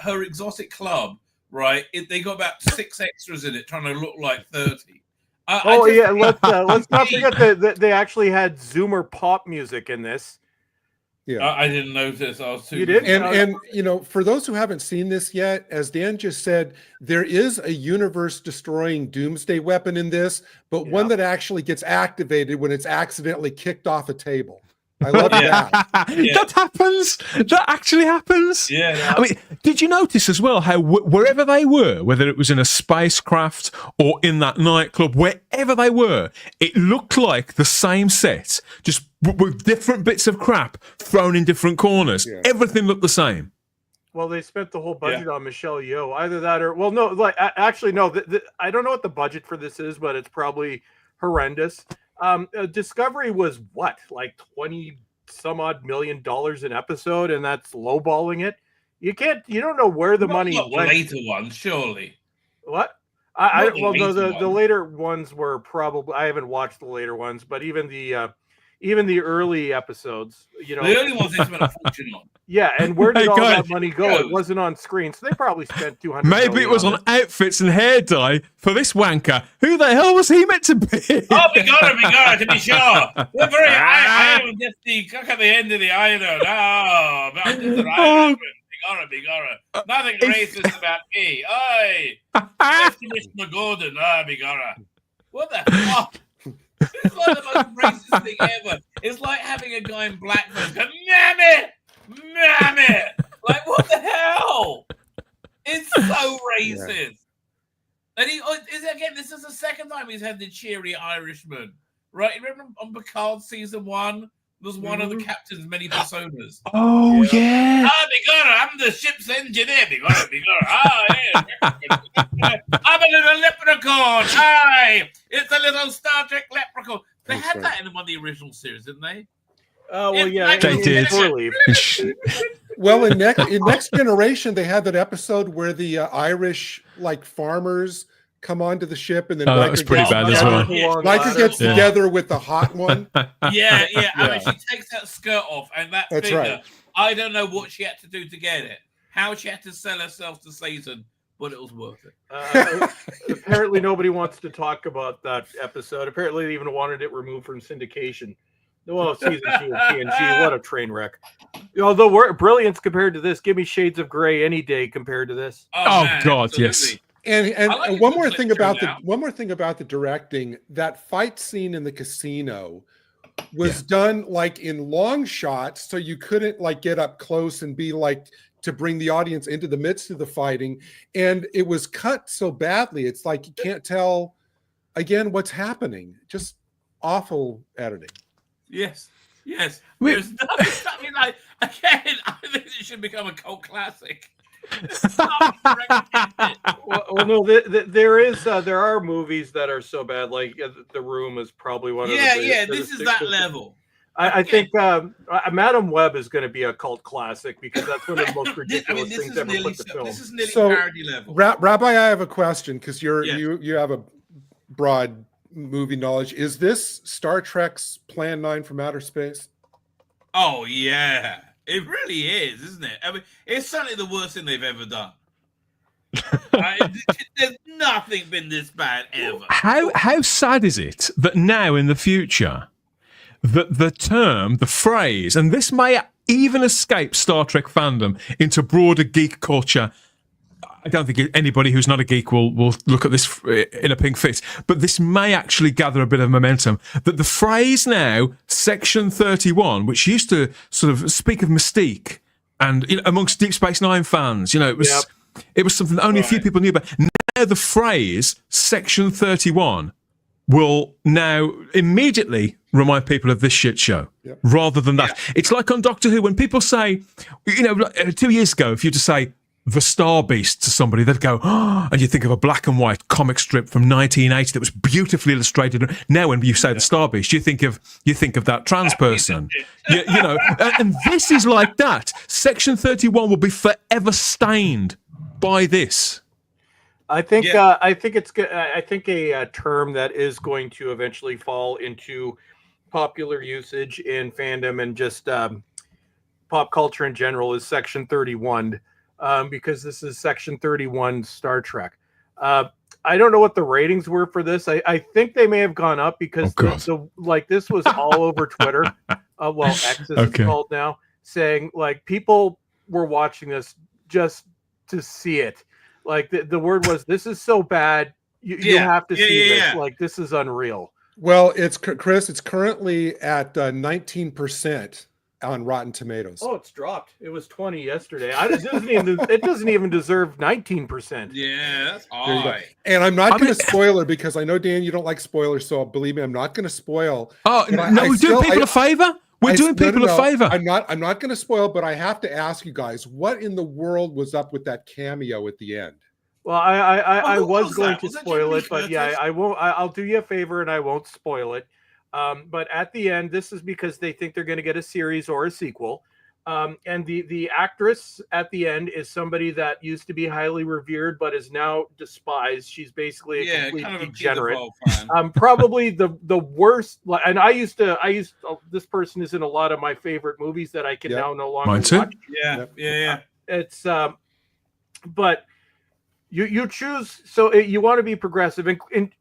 her exotic club, right? They got about 6 extras in it, trying to look like 30. Let's not forget that they actually had Zoomer pop music in this. Yeah, I didn't notice. I was too. You did, and you know, for those who haven't seen this yet, as Dan just said, there is a universe-destroying doomsday weapon in this, but one that actually gets activated when it's accidentally kicked off a table. I love that. That happens. That actually happens. Yeah. I mean, did you notice as well how wherever they were, whether it was in a spacecraft or in that nightclub, wherever they were, it looked like the same set, just with different bits of crap thrown in different corners. Yeah. Everything looked the same. Well, they spent the whole budget on Michelle Yeoh. Either that or, well, no, like actually, no. I don't know what the budget for this is, but it's probably horrendous. Discovery was what, like 20 some odd $1 million an episode, and that's lowballing it. You don't know where the money went. Later ones, surely. What? The later ones were probably, I haven't watched the later ones, but even the early episodes, you know, the early ones they spent a fortune on. Yeah, and where did all that money go? It wasn't on screen, so they probably spent $200 million. Maybe it was on outfits and hair dye for this wanker. Who the hell was he meant to be? Oh, we got to be sure. We're very I am just the cook at the end of the island. Oh, but I'm just an Irishman. We gotta. Nothing racist about me. Oi, Mr. Gordon. What the fuck? It's like the most racist thing ever. It's like having a guy in blackface go, Mammy! Like, what the hell? It's so racist. And this is the second time he's had the cheery Irishman. Right? Remember on Picard season 1? There's one of the captain's many personas. Oh, yeah. I'm the ship's engineer. I'm a little leprechaun. Hi. It's a little Star Trek leprechaun. They had that in one of the original series, didn't they? Oh, well, yeah. They did. Well, in Next Generation, they had that episode where the Irish, like, farmers come onto the ship, and then that was pretty bad as well. Riker gets together with the hot one. Yeah. I mean, she takes that skirt off, and that's figure. Right. I don't know what she had to do to get it. How she had to sell herself to Satan, but it was worth it. Apparently, nobody wants to talk about that episode. Apparently, they even wanted it removed from syndication. Well, season 2 of TNG, what a train wreck. Although we're brilliance compared to this, give me Shades of Grey any day compared to this. Oh man, God, absolutely. yes. And one more thing about the directing, that fight scene in the casino was done like in long shots, so you couldn't like get up close and be like to bring the audience into the midst of the fighting, and it was cut so badly it's like you can't tell again what's happening. Just awful editing. Yes. There's nothing. I mean, I think it should become a cult classic. Well, no, there are movies that are so bad, like The Room is probably one of the this is that level. I think Madam Web is going to be a cult classic because that's one of the most ridiculous things ever put to film. This is nearly parody level. Rabbi, I have a question because you have a broad movie knowledge. Is this Star Trek's Plan 9 from Outer Space? Oh yeah. It really is, isn't it? I mean, it's certainly the worst thing they've ever done. There's nothing been this bad ever. How sad is it that now in the future, that the term, the phrase, and this may even escape Star Trek fandom into broader geek culture, I don't think anybody who's not a geek will look at this in a pink fit, but this may actually gather a bit of momentum. That the phrase now, Section 31, which used to sort of speak of mystique, and amongst Deep Space Nine fans, it was something that only a few people knew about. Now the phrase Section 31 will now immediately remind people of this shit show, rather than that. Yeah. It's like on Doctor Who, when people say, 2 years ago, if you just say the Star Beast to somebody, they'd go, oh, and you think of a black and white comic strip from 1980 that was beautifully illustrated. Now, when you say the Star Beast, you think of that trans person, and this is like that. Section 31 will be forever stained by this. I think a term that is going to eventually fall into popular usage in fandom and just pop culture in general is Section 31. Because this is Section 31 Star Trek. I don't know what the ratings were for this. I think they may have gone up because this was all over Twitter. X as it's called now, saying like people were watching this just to see it. Like the word was, this is so bad. You have to see this. Yeah. Like, this is unreal. Well, it's Chris. It's currently at 19%. On Rotten Tomatoes. Oh, it's dropped. It was 20 yesterday. It doesn't even deserve 19%. Yeah, that's all right. And I'm not going to spoil it because I know, Dan, you don't like spoilers, so believe me, I'm not going to spoil. Oh, we're doing people a favor? We're doing people a favor. I'm not going to spoil, but I have to ask you guys, what in the world was up with that cameo at the end? Well, I was going to spoil it, but I won't. I'll do you a favor and I won't spoil it. But at the end, this is because they think they're going to get a series or a sequel. And the actress at the end is somebody that used to be highly revered, but is now despised. She's basically a complete degenerate. Probably the worst. And this person is in a lot of my favorite movies that I can now no longer watch. Yeah. It's, but you choose. So you want to be progressive,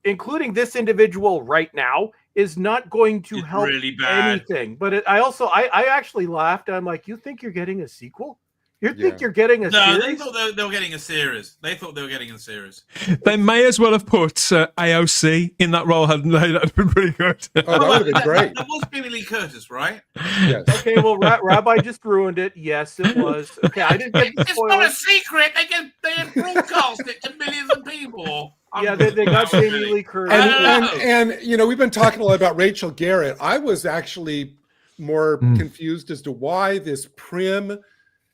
including this individual right now is not going to help really anything. But I actually laughed. I'm like, you think you're getting a sequel? You think you're getting a series? No, they thought they were getting a series. They may as well have put AOC in that role, hadn't they? That would have been pretty good. Oh, that would have been great. That was Billy Lee Curtis, right? Yes. Okay, well, Rabbi just ruined it. Yes, it was. Okay, I didn't get the spoilers. It's not a secret. They broadcast it to millions of people. Yeah, they got Jamie Lee Curtis. And we've been talking a lot about Rachel Garrett. I was actually more confused as to why this prim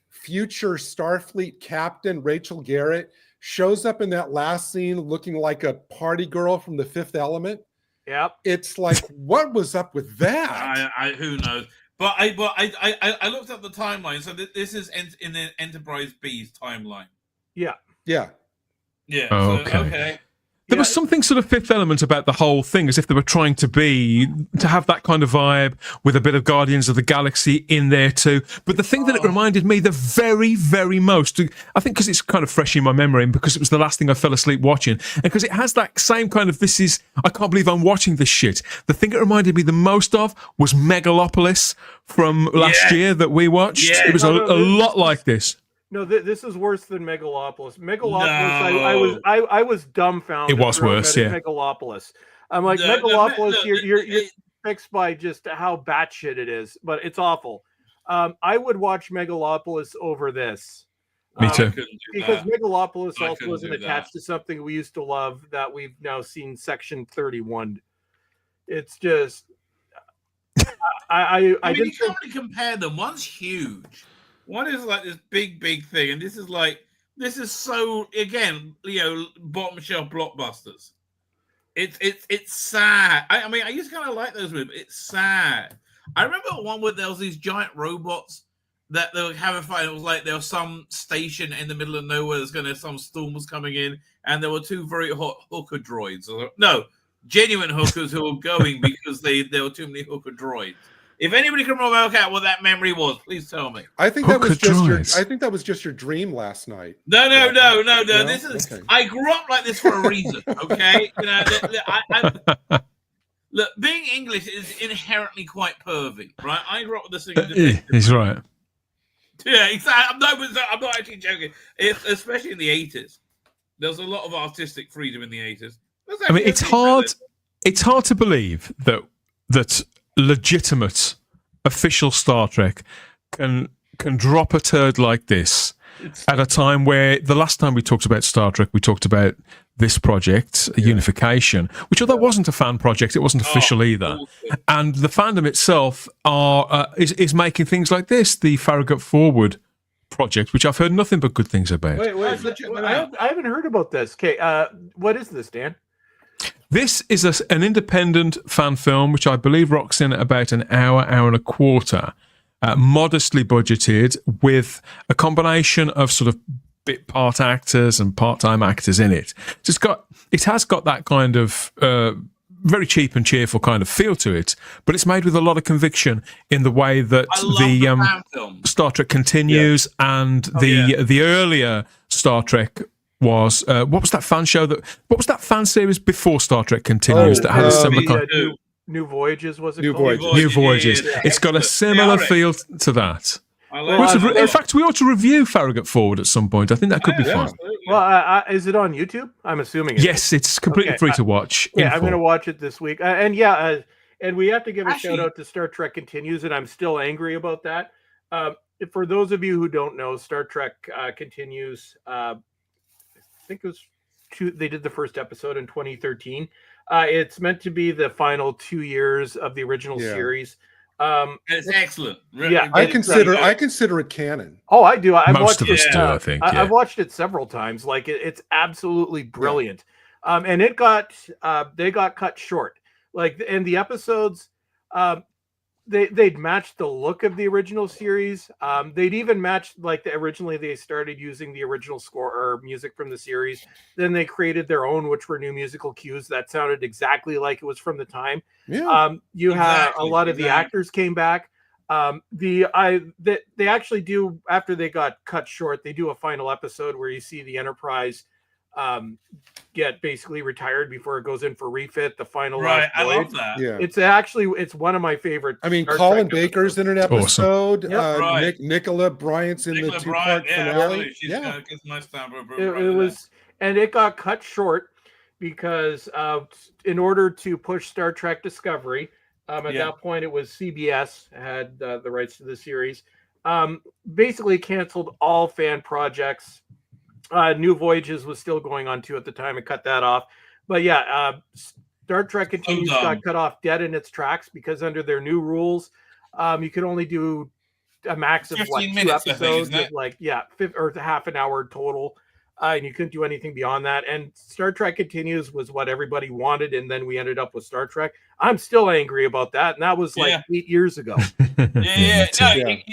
future Starfleet captain, Rachel Garrett, shows up in that last scene looking like a party girl from The Fifth Element. Yep. It's like, what was up with that? Who knows? But I looked up the timeline. So this is in the Enterprise B's timeline. Yeah. Okay. There was something sort of Fifth Element about the whole thing, as if they were trying to have that kind of vibe with a bit of Guardians of the Galaxy in there too. But the thing that it reminded me the very, very most, I think because it's kind of fresh in my memory and because it was the last thing I fell asleep watching, and because it has that same kind of, I can't believe I'm watching this shit. The thing it reminded me the most of was Megalopolis from last year that we watched. It was a lot like this. No, this is worse than Megalopolis. Megalopolis, I was dumbfounded. It was worse, Megalopolis. I'm like, Megalopolis, you're fixed by just how batshit it is, but it's awful. I would watch Megalopolis over this. Me too. Because Megalopolis also isn't attached to something we used to love that we've now seen Section 31. It's just, I mean, you can't really compare them. One's huge. One is like this big thing, and this is so, again, bottom shelf blockbusters. It's sad. I mean, I used to kind of like those movies, but it's sad. I remember one where there was these giant robots that they were having a fight. It was like there was some station in the middle of nowhere. Some storm was coming in, and there were two very hot hooker droids. No, genuine hookers who were going because there were too many hooker droids. If anybody can work out what that memory was, please tell me. I think that was just your dream last night. No. This is. Okay. I grew up like this for a reason. Okay, look, being English is inherently quite pervy, right? I grew up with this thing. He's right. Yeah, exactly. I'm not actually joking. Especially in the 80s, there was a lot of artistic freedom in the 80s. I mean, it's hard. It's hard to believe that legitimate official Star Trek can drop a turd like this at a time where the last time we talked about Star Trek, we talked about this project, Unification, which although wasn't a fan project, it wasn't official either. Awesome. And the fandom itself is making things like this, the Farragut Forward project, which I've heard nothing but good things about. Wait, I haven't heard about this. Okay, what is this, Dan? This is an independent fan film, which I believe rocks in at about an hour and a quarter, modestly budgeted, with a combination of sort of bit part actors and part-time actors in it. It has got that kind of very cheap and cheerful kind of feel to it, but it's made with a lot of conviction in the way that the Star Trek Continues and the earlier Star Trek was. What was that fan series before Star Trek Continues that had a similar kind of New Voyages, was it New called? Voyages. New Voyages. Yeah. It's got a similar feel to that. In fact, we ought to review Farragut Forward at some point. I think that could be fun. Well, is it on YouTube? I'm assuming. Yes, it's completely free to watch. Yeah, I'm going to watch it this week. And we have to give a shout out to Star Trek Continues, and I'm still angry about that. For those of you who don't know, Star Trek Continues. I think it was they did the first episode in 2013. It's meant to be the final 2 years of the original series. It's excellent. Really, yeah, I consider it canon. Oh, I do. Most of us do, I think. Yeah. I've watched it several times. Like it's absolutely brilliant. And they got cut short. And the episodes, they'd matched the look of the original series. They'd even matched originally they started using the original score or music from the series. Then they created their own, which were new musical cues that sounded exactly like it was from the time. Yeah. Had a lot of the actors came back. They actually do, after they got cut short, they do a final episode where you see the Enterprise get basically retired before it goes in for refit. The final I love that. Yeah, it's one of my favorite. I mean, Colin Baker's in an episode. Awesome. Yep. Nicola Bryant's in the two-part finale. It was, and it got cut short because in order to push Star Trek Discovery, at that point it was CBS had the rights to the series. Basically canceled all fan projects. New Voyages was still going on too at the time and cut that off. But Star Trek Continues got cut off dead in its tracks because under their new rules, you could only do a max of 2 episodes or half an hour total. And you couldn't do anything beyond that. And Star Trek Continues was what everybody wanted, and then we ended up with Star Trek. I'm still angry about that, and that was 8 years ago.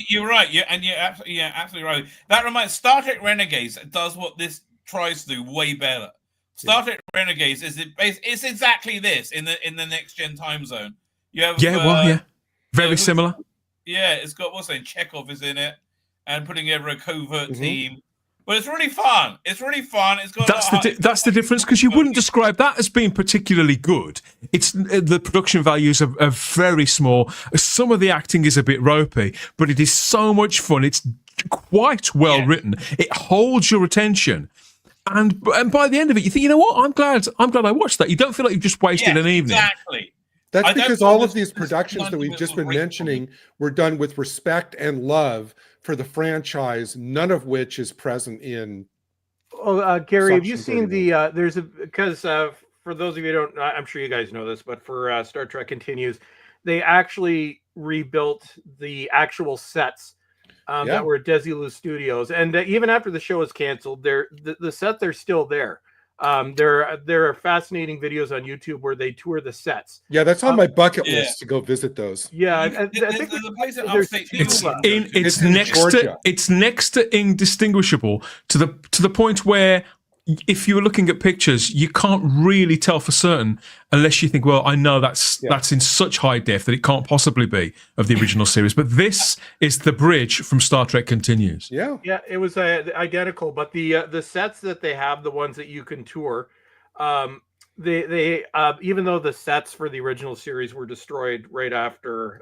You're right. You're absolutely right. That reminds Star Trek Renegades does what this tries to do way better. Star Trek Renegades it's exactly this in the next gen time zone. You have very similar. Yeah, it's got Chekhov is in it, and putting together a covert team. But it's really fun. It's got that's the difference, because you wouldn't describe that as being particularly good. It's the production values are very small. Some of the acting is a bit ropey, but it is so much fun. It's quite well written. It holds your attention, and by the end of it, you think, you know what? I'm glad I watched that. You don't feel like you've just wasted an evening. Exactly. That's because all of these productions that we've just been mentioning were done with respect and love for the franchise, none of which is present in. Oh, Gary, have you seen because for those of you who don't, I'm sure you guys know this, but for Star Trek Continues, they actually rebuilt the actual sets that were at Desilu Studios, and even after the show was canceled, the sets are still there. There are fascinating videos on YouTube where they tour the sets. Yeah, that's on my bucket list to go visit those. Yeah, I think there's a place in upstate it's next to indistinguishable to the point where if you were looking at pictures, you can't really tell for certain unless you think, well, I know that's in such high def that it can't possibly be of the original series. But this is the bridge from Star Trek Continues. Yeah, it was identical. But the sets that they have, the ones that you can tour, they even though the sets for the original series were destroyed right after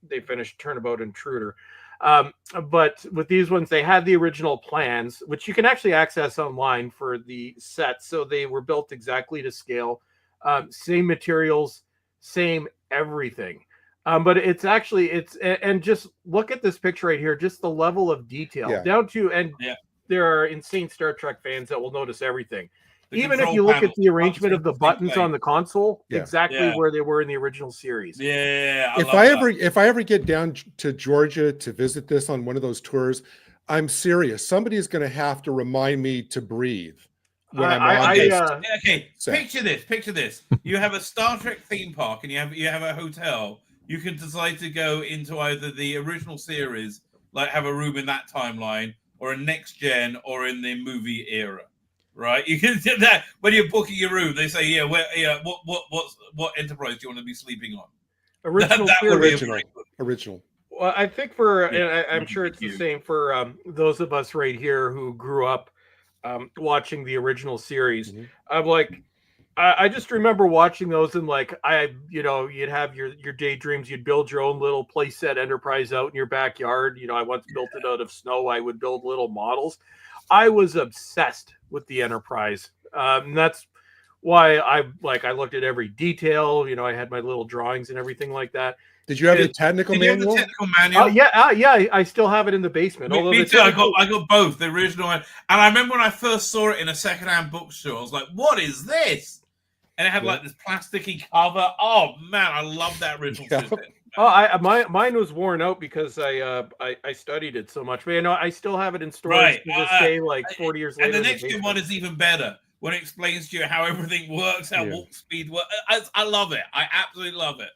they finished Turnabout Intruder, But with these ones, they had the original plans, which you can actually access online for the sets. So they were built exactly to scale, same materials, same everything. But it's and just look at this picture right here, just the level of detail down to, and there are insane Star Trek fans that will notice everything. Even if you look at the arrangement of the buttons on the console, exactly where they were in the original series. Yeah. If I ever get down to Georgia to visit this on one of those tours, I'm serious. Somebody's going to have to remind me to breathe when I'm on this. Okay, picture this. You have a Star Trek theme park and you have a hotel. You can decide to go into either the original series, like have a room in that timeline, or a next gen, or in the movie era. Right, you can do that when you're booking your room. They say, what Enterprise do you want to be sleeping on? Original. Well, I think I'm sure it's the same for those of us right here who grew up watching the original series. I'm like, I just remember watching those and like you'd have your daydreams. You'd build your own little playset Enterprise out in your backyard. I once built it out of snow. I would build little models. I was obsessed with the Enterprise. And that's why I looked at every detail. I had my little drawings and everything like that. Did you have a technical manual? I still have it in the basement. Me too. I got both, the original one. And I remember when I first saw it in a secondhand bookstore, I was like, what is this? And it had like this plasticky cover. Oh man, I love that original. Mine was worn out because I studied it so much. But I still have it in storage to this day, like 40 years later. And the next one is even better when it explains to you how everything works, how warp speed works. I love it. I absolutely love it.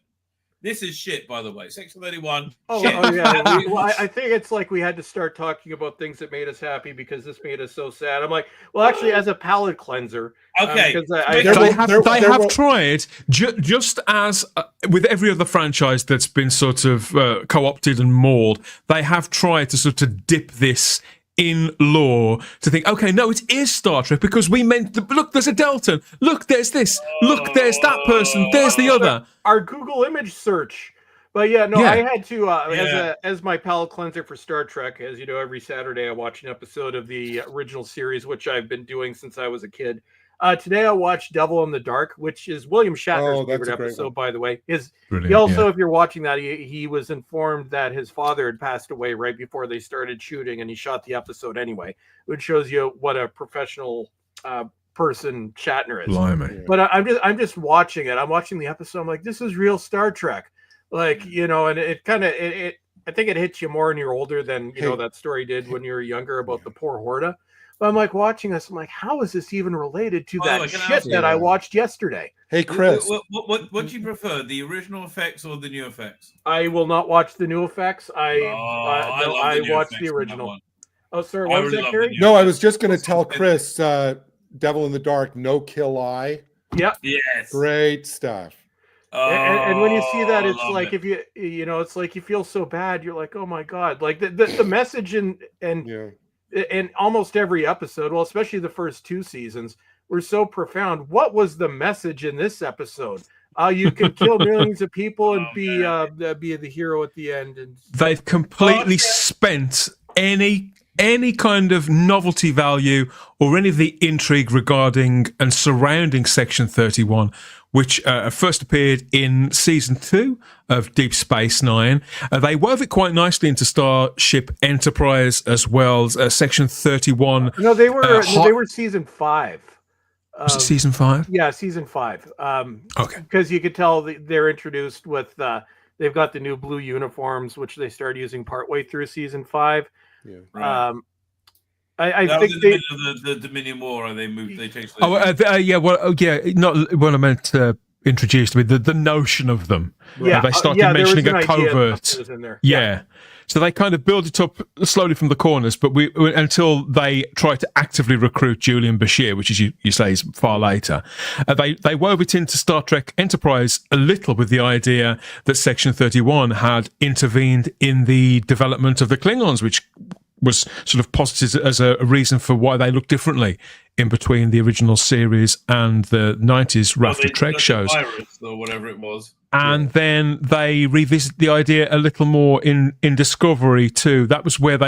This is shit, by the way. Section 31. I think it's like we had to start talking about things that made us happy because this made us so sad. I'm like, well, actually, as a palate cleanser. Okay. They have tried, just as with every other franchise that's been sort of co-opted and mauled, they have tried to sort of dip this in lore to think, okay, no, it is Star Trek because we meant look, there's a Delta, look, there's this, look, there's that person, there's the other. Our Google image search. But I had to as my palate cleanser for Star Trek. As you know, every Saturday I watch an episode of the original series, which I've been doing since I was a kid. Today I watched Devil in the Dark, which is William Shatner's favorite episode, by the way. If you're watching that, he was informed that his father had passed away right before they started shooting, and he shot the episode anyway, which shows you what a professional person Shatner is. Blimey. But I'm just watching it. I'm watching the episode. I'm like, this is real Star Trek. Like, and it kind of I think it hits you more when you're older than that story did when you were younger about the poor Horta. But I'm like watching this. I'm like, how is this even related to that shit that I watched yesterday? Hey, Chris, what do you prefer, the original effects or the new effects? I will not watch the new effects. I watched the original. Oh, sorry, what was that, Kerry? No, I was just going to tell Chris, Devil in the Dark, no kill eye. Yep. Yes. Great stuff. And when you see that, it's like if it's like you feel so bad. You're like, oh my god! Like the message in almost every episode, well, especially the first two seasons, were so profound. What was the message in this episode? You can kill millions of people and be the hero at the end. And they've completely spent any kind of novelty value or any of the intrigue regarding and surrounding Section 31, which first appeared in Season 2 of Deep Space Nine. They wove it quite nicely into Starship Enterprise as well. Section 31. No, they were Season 5. Was it Season 5? Yeah, Season 5. Okay. Because you could tell they're introduced with... they've got the new blue uniforms, which they started using partway through Season 5. Yeah. Right. I think they the Dominion War, they changed. Not what I meant to introduce to me, the notion of them. Yeah, they started mentioning a covert. Yeah. So they kind of build it up slowly from the corners, but until they try to actively recruit Julian Bashir, which is you say is far later. They wove it into Star Trek Enterprise a little with the idea that Section 31 had intervened in the development of the Klingons, which was sort of posited as a reason for why they look differently in between the original series and the 90s raft of Trek shows. Virus or whatever it was. And then they revisit the idea a little more in Discovery too. That was where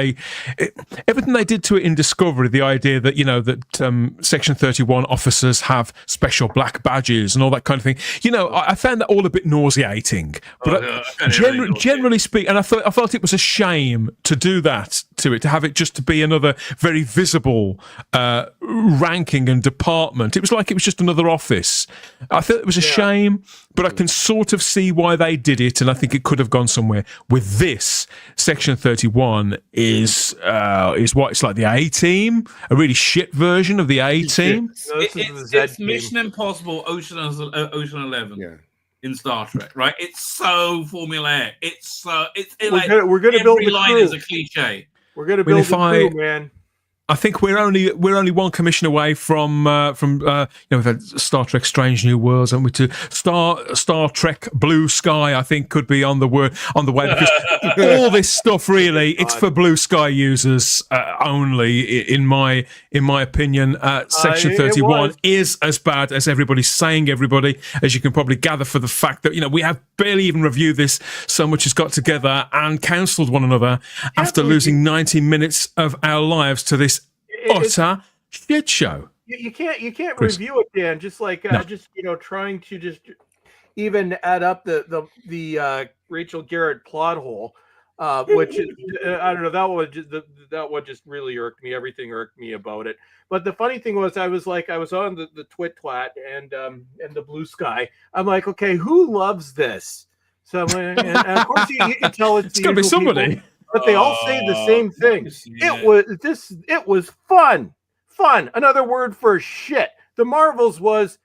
everything they did to it in Discovery, the idea that, you know, that Section 31 officers have special black badges and all that kind of thing. You know, I found that all a bit nauseating. But generally speaking, and I felt it was a shame to do that to it, to have it just to be another very visible ranking and department. It was like it was just another office. I felt it was a shame, but I can sort of see why they did it, and I think it could have gone somewhere. With this, Section 31 is what it's like the A-Team, a really shit version of the A-Team. It's Mission Impossible Ocean 11 in Star Trek, right? It's so formulaic. We're gonna build the line crew. is a cliche. We're gonna build the crew, man. I think we're only one commission away from you know, we've had Star Trek Strange New Worlds, and we to Star Trek Blue Sky. I think could be on the way, because all this stuff really it's for Blue Sky users only. In my opinion, Section 31 is as bad as everybody's saying. Everybody, as you can probably gather, for the fact that, you know, we have barely even reviewed this. So much has got together and counselled one another after losing 90 minutes of our lives to this utter shit show. You can't review it, Dan. Just like just, you know, trying to just even add up the Rachel Garrett plot hole, which is, I don't know, that one just really irked me. Everything irked me about it. But the funny thing was, I was on the Twit-Twat and the Blue Sky. I'm like, okay, who loves this? So and of course you can tell it's got to be somebody. People. But they all say the same thing. It was fun. Fun. Another word for shit. The Marvels was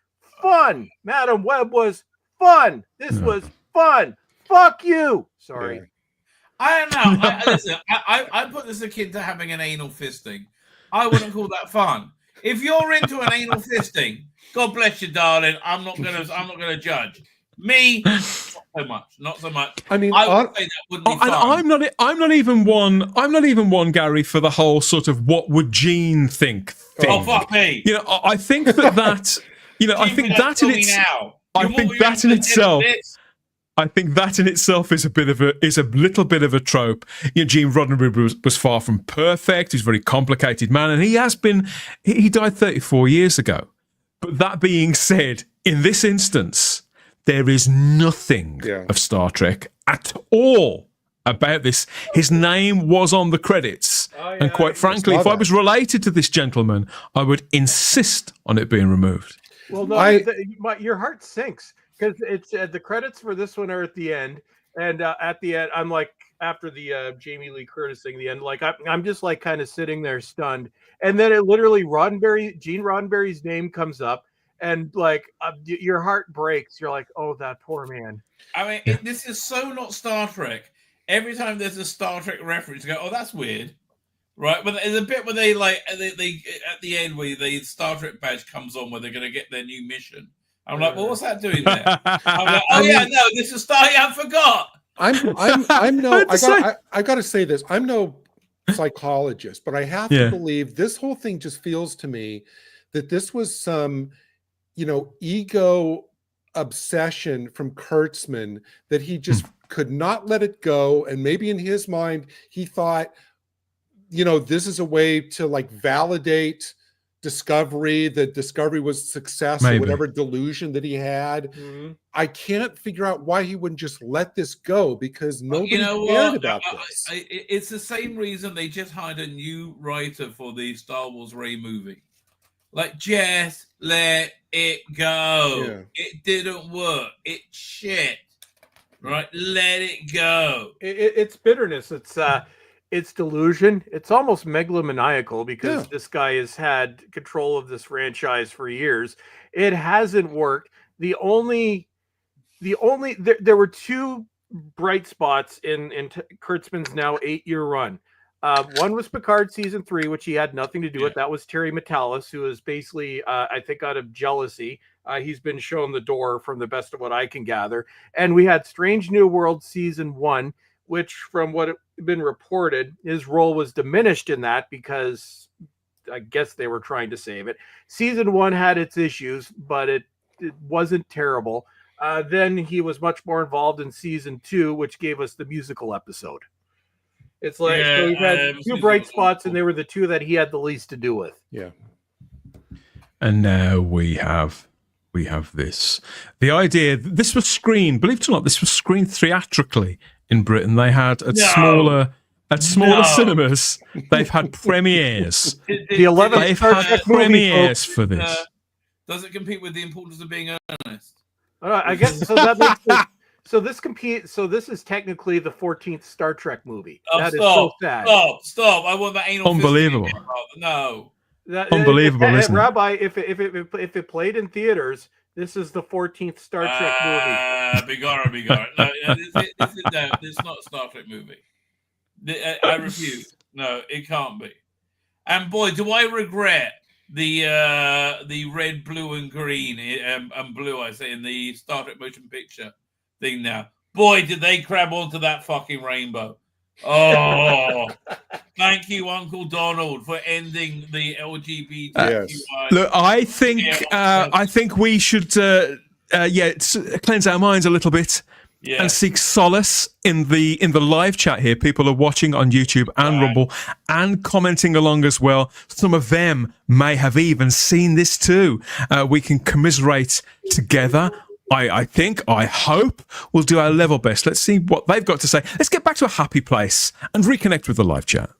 fun. Madam Web was fun. This was fun. Fuck you. Sorry. I don't know. Listen, I put this akin to having an anal fisting. I wouldn't call that fun. If you're into an anal fisting, God bless you, darling. I'm not gonna judge. Me, not so much. I mean, I would say that would be fun. I'm not even one, Gary, for the whole sort of what would Gene think thing. Oh, fuck me. You know, I think that you know, I think that in itself. I think that in itself is a little bit of a trope. You know, Gene Roddenberry was far from perfect. He's a very complicated man, and he died 34 years ago. But that being said, in this instance, there is nothing of Star Trek at all about this. His name was on the credits. And quite frankly, if I was related to this gentleman, I would insist on it being removed. Well, no, your heart sinks, because it's the credits for this one are at the end. And at the end, I'm like, after the Jamie Lee Curtis thing, the end, like I'm just like kind of sitting there stunned. And then it literally Gene Roddenberry's name comes up. And like your heart breaks. You're like, oh, that poor man. I mean, this is so not Star Trek. Every time there's a Star Trek reference, you go, oh, that's weird, right? But there's a bit where they at the end where the Star Trek badge comes on, where they're going to get their new mission. I'm like, well, what's that doing there? I'm like, no, this is Star. I forgot. I got to say this. I'm no psychologist, but I have to believe this whole thing just feels to me that this was some, you know, ego obsession from Kurtzman, that he just could not let it go. And maybe in his mind, he thought, you know, this is a way to like validate Discovery, that Discovery was success, or whatever delusion that he had. I can't figure out why he wouldn't just let this go, because nobody cared about this. It's the same reason they just hired a new writer for the Star Wars Rey movie. Like, just let it go. Yeah. It didn't work. It's shit. Right? Let it go. It's bitterness. It's delusion. It's almost megalomaniacal, because this guy has had control of this franchise for years. It hasn't worked. There were two bright spots in Kurtzman's now 8-year run. One was Picard season 3, which he had nothing to do with. That was Terry Metalis, who is basically, I think, out of jealousy. He's been shown the door, from the best of what I can gather. And we had Strange New World season 1, which, from what had been reported, his role was diminished in that, because I guess they were trying to save it. Season 1 had its issues, but it wasn't terrible. Then he was much more involved in season 2, which gave us the musical episode. It's like so we've had two bright spots, and they were the two that he had the least to do with. Yeah. And now we have this. The idea, this was screened, believe it or not, this was screened theatrically in Britain. They had at smaller cinemas, they've had premieres. The 11th they've had premieres for this. Does it compete with The Importance of Being Earnest? I guess so. That makes it, so this compete. So this is technically the 14th Star Trek movie. That is so sad. Stop! I want that anal. Unbelievable. No. Unbelievable, isn't it? Rabbi, if it played in theaters, this is the 14th Star Trek movie. Bigara. No, it's not a Star Trek movie. I refuse. No, it can't be. And boy, do I regret the red, blue, and green and blue. I say in the Star Trek motion picture thing now. Boy, did they crab onto that fucking rainbow. Oh, thank you, Uncle Donald, for ending the LGBTQI. Yes. Look, I think we should cleanse our minds a little bit and seek solace in the live chat here. People are watching on YouTube and Rumble and commenting along as well. Some of them may have even seen this too. We can commiserate together. I hope we'll do our level best. Let's see what they've got to say. Let's get back to a happy place and reconnect with the live chat.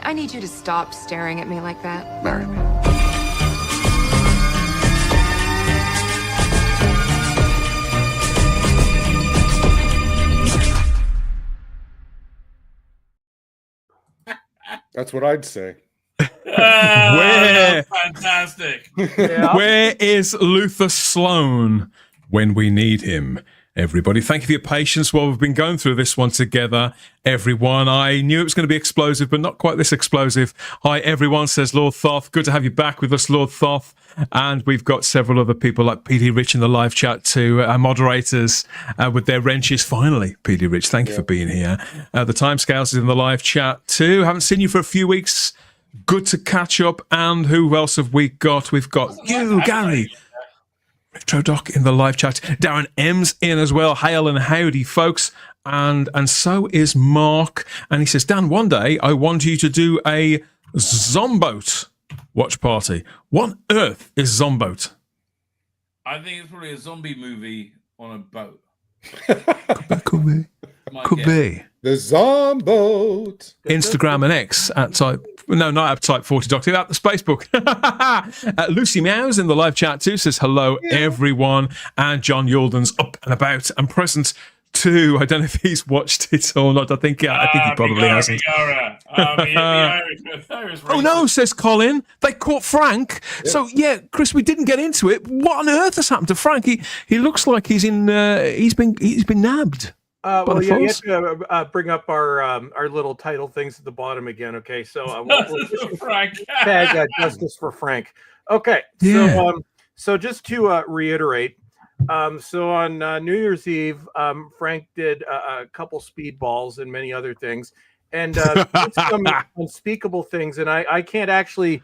I need you to stop staring at me like that. Marry me. That's what I'd say. Fantastic. Where is Luther Sloan when we need him? Everybody, thank you for your patience while we've been going through this one together. Everyone, I knew it was going to be explosive, but not quite this explosive. Hi, everyone, says Lord Thoth. Good to have you back with us, Lord Thoth. And we've got several other people like PD Rich in the live chat too, our moderators with their wrenches. Finally, PD Rich, thank you for being here. The Timescales is in the live chat too. Haven't seen you for a few weeks. Good to catch up. And who else have we got? We've got you, Gary. Retro Doc in the live chat. Darren M's in as well. Hail and howdy, folks. And so is Mark. And he says, Dan, one day I want you to do a Zomboat watch party. What on earth is Zomboat? I think it's probably a zombie movie on a boat. Could be. The Zomboat. Instagram and X at type. No, not at type 40 Doctor. At the Spacebook. Lucy Meows in the live chat too says hello, everyone. And John Yulden's up and about and present too. I don't know if he's watched it or not. I think he probably hasn't. Oh no, says Colin. They caught Frank. Yeah. So yeah, Chris, we didn't get into it. What on earth has happened to Frank? He looks like he's in. He's been nabbed. Well, yeah, you have to bring up our little title things at the bottom again. Okay, so we'll Frank. tag justice for Frank. Okay, yeah. So just to reiterate, so on New Year's Eve, Frank did a couple speedballs and many other things, and some unspeakable things. And I can't actually,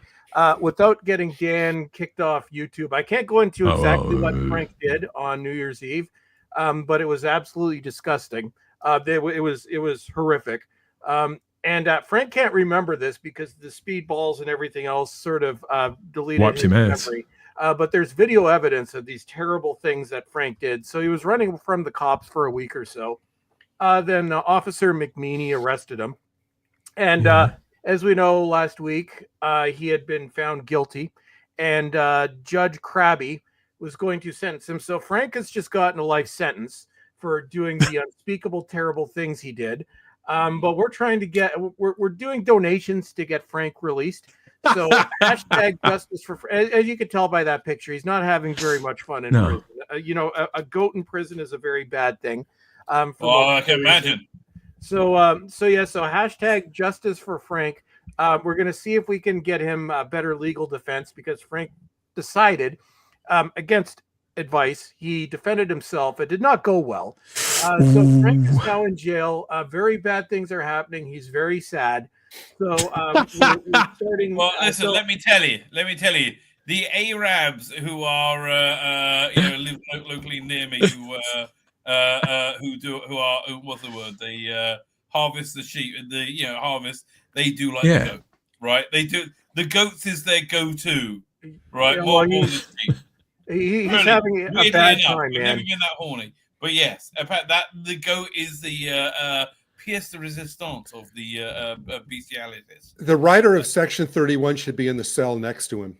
without getting Dan kicked off YouTube, I can't go into exactly what Frank did on New Year's Eve. But it was absolutely disgusting. It was horrific. And Frank can't remember this because the speedballs and everything else sort of deleted his memory. But there's video evidence of these terrible things that Frank did. So he was running from the cops for a week or so. Then Officer McMeany arrested him. And as we know, last week, he had been found guilty. And Judge Krabby was going to sentence him. So Frank has just gotten a life sentence for doing the unspeakable, terrible things he did. But we're trying to we're doing donations to get Frank released. So hashtag justice for, as you can tell by that picture, he's not having very much fun in prison. a goat in prison is a very bad thing. I can imagine. So hashtag justice for Frank. We're going to see if we can get him better legal defense, because Frank decided against advice. He defended himself. It did not go well. So Frank is now in jail. Very bad things are happening. He's very sad. So we're starting. Well, listen. Let me tell you. The Arabs who are live locally near me, what's the word? They harvest the sheep. Harvest. They do like the goat, right? They do. The goats is their go-to, right? Yeah, more than sheep. He's having a bad time, man. I've never been that horny, but yes, that the goat is the pièce de résistance of the bestialities. The writer of Section 31 should be in the cell next to him.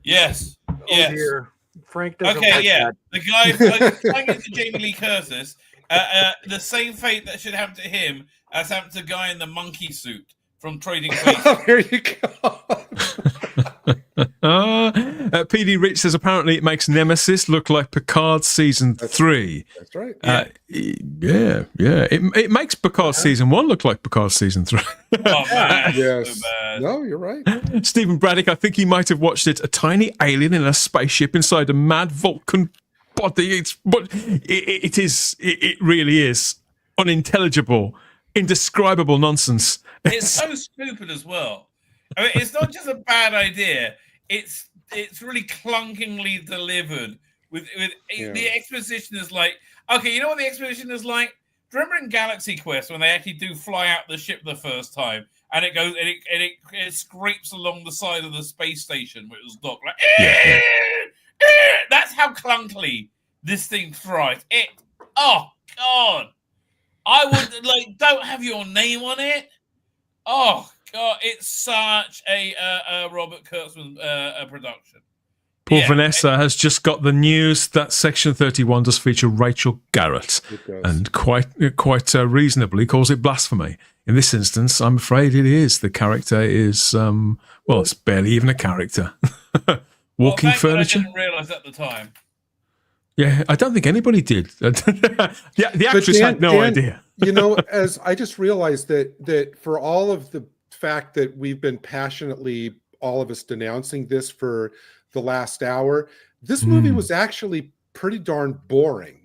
Yes. Oh dear. Frank doesn't like that. The guy like it's Jamie Lee Curtis. The same fate that should happen to him as happened to the guy in the monkey suit from Trading Places. There you go. PD Rich says apparently it makes Nemesis look like Picard season 3. That's right. Yeah. It makes Picard season 1 look like Picard season 3. Oh man, Yes. so bad. No, you're right. Stephen Braddock, I think he might have watched it. A tiny alien in a spaceship inside a mad Vulcan body. It really is unintelligible, indescribable nonsense. It's so stupid as well. I mean, it's not just a bad idea. It's really clunkingly delivered. The exposition is like, okay, you know what the exposition is like? Remember in Galaxy Quest when they actually do fly out the ship the first time, and it goes and it scrapes along the side of the space station where it was docked, like, that's how clunkily this thing flies. Oh God, I would don't have your name on it. Oh God, it's such a Robert Kurtzman production. Poor Vanessa has just got the news that Section 31 does feature Rachel Garrett, and quite reasonably calls it blasphemy. In this instance, I'm afraid it is. The character is, it's barely even a character. Walking furniture. I didn't realise at the time. Yeah, I don't think anybody did. The actress had no idea. As I just realized that for all of the fact that we've been passionately, all of us denouncing this for the last hour, this movie was actually pretty darn boring.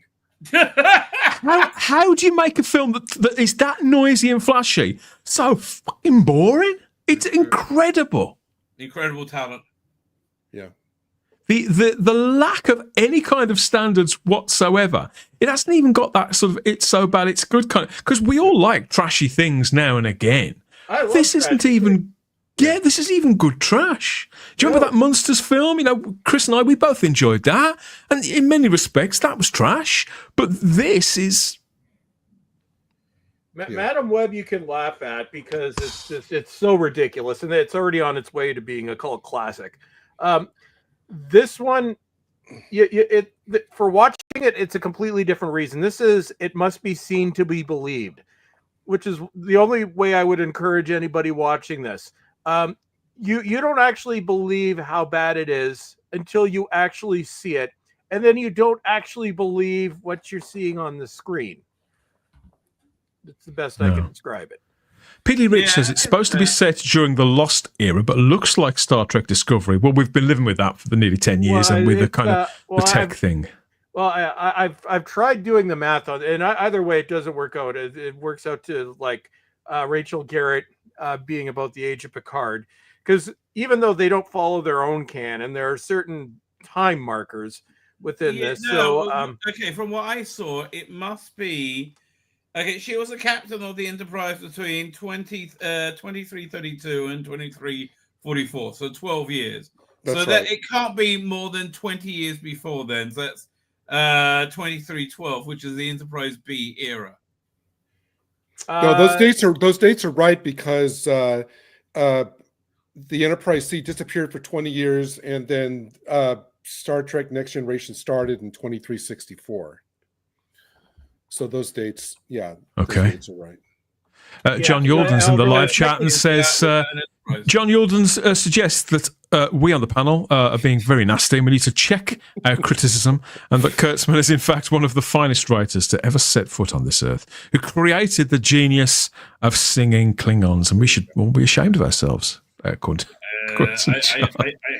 How do you make a film that is that noisy and flashy so fucking boring? It's incredible. Incredible talent. Yeah. The lack of any kind of standards whatsoever. It hasn't even got that sort of it's so bad it's good kind of, because we all like trashy things now and again. This isn't even this is even good trash. Do you remember that Monsters film? Chris and I, we both enjoyed that. And in many respects, that was trash. But this is... Madam Web you can laugh at because it's so ridiculous. And it's already on its way to being a cult classic. This one, for watching it, it's a completely different reason. It must be seen to be believed, which is the only way I would encourage anybody watching this. You don't actually believe how bad it is until you actually see it, and then you don't actually believe what you're seeing on the screen. That's the best I can describe it. PD Rich says it's supposed to be set during the Lost era, but looks like Star Trek Discovery. Well, we've been living with that for the nearly 10 years, and with the kind of the tech thing. Well, I've tried doing the math on it, and either way, it doesn't work out. It works out to like Rachel Garrett being about the age of Picard, because even though they don't follow their own canon, there are certain time markers within this. Okay, from what I saw, it must be okay. She was a captain of the Enterprise between 2332 and 2344, so 12 years. That's so right. That it can't be more than 20 years before then. So that's 2312, which is the Enterprise B era. No, those dates are right because the Enterprise C disappeared for 20 years, and then Star Trek Next Generation started in 2364. So those dates, okay, those dates are right. John Yulden's in the live chat and says, John Yulden suggests that we on the panel are being very nasty and we need to check our criticism, and that Kurtzman is in fact one of the finest writers to ever set foot on this earth, who created the genius of singing Klingons, and we should all be ashamed of ourselves. I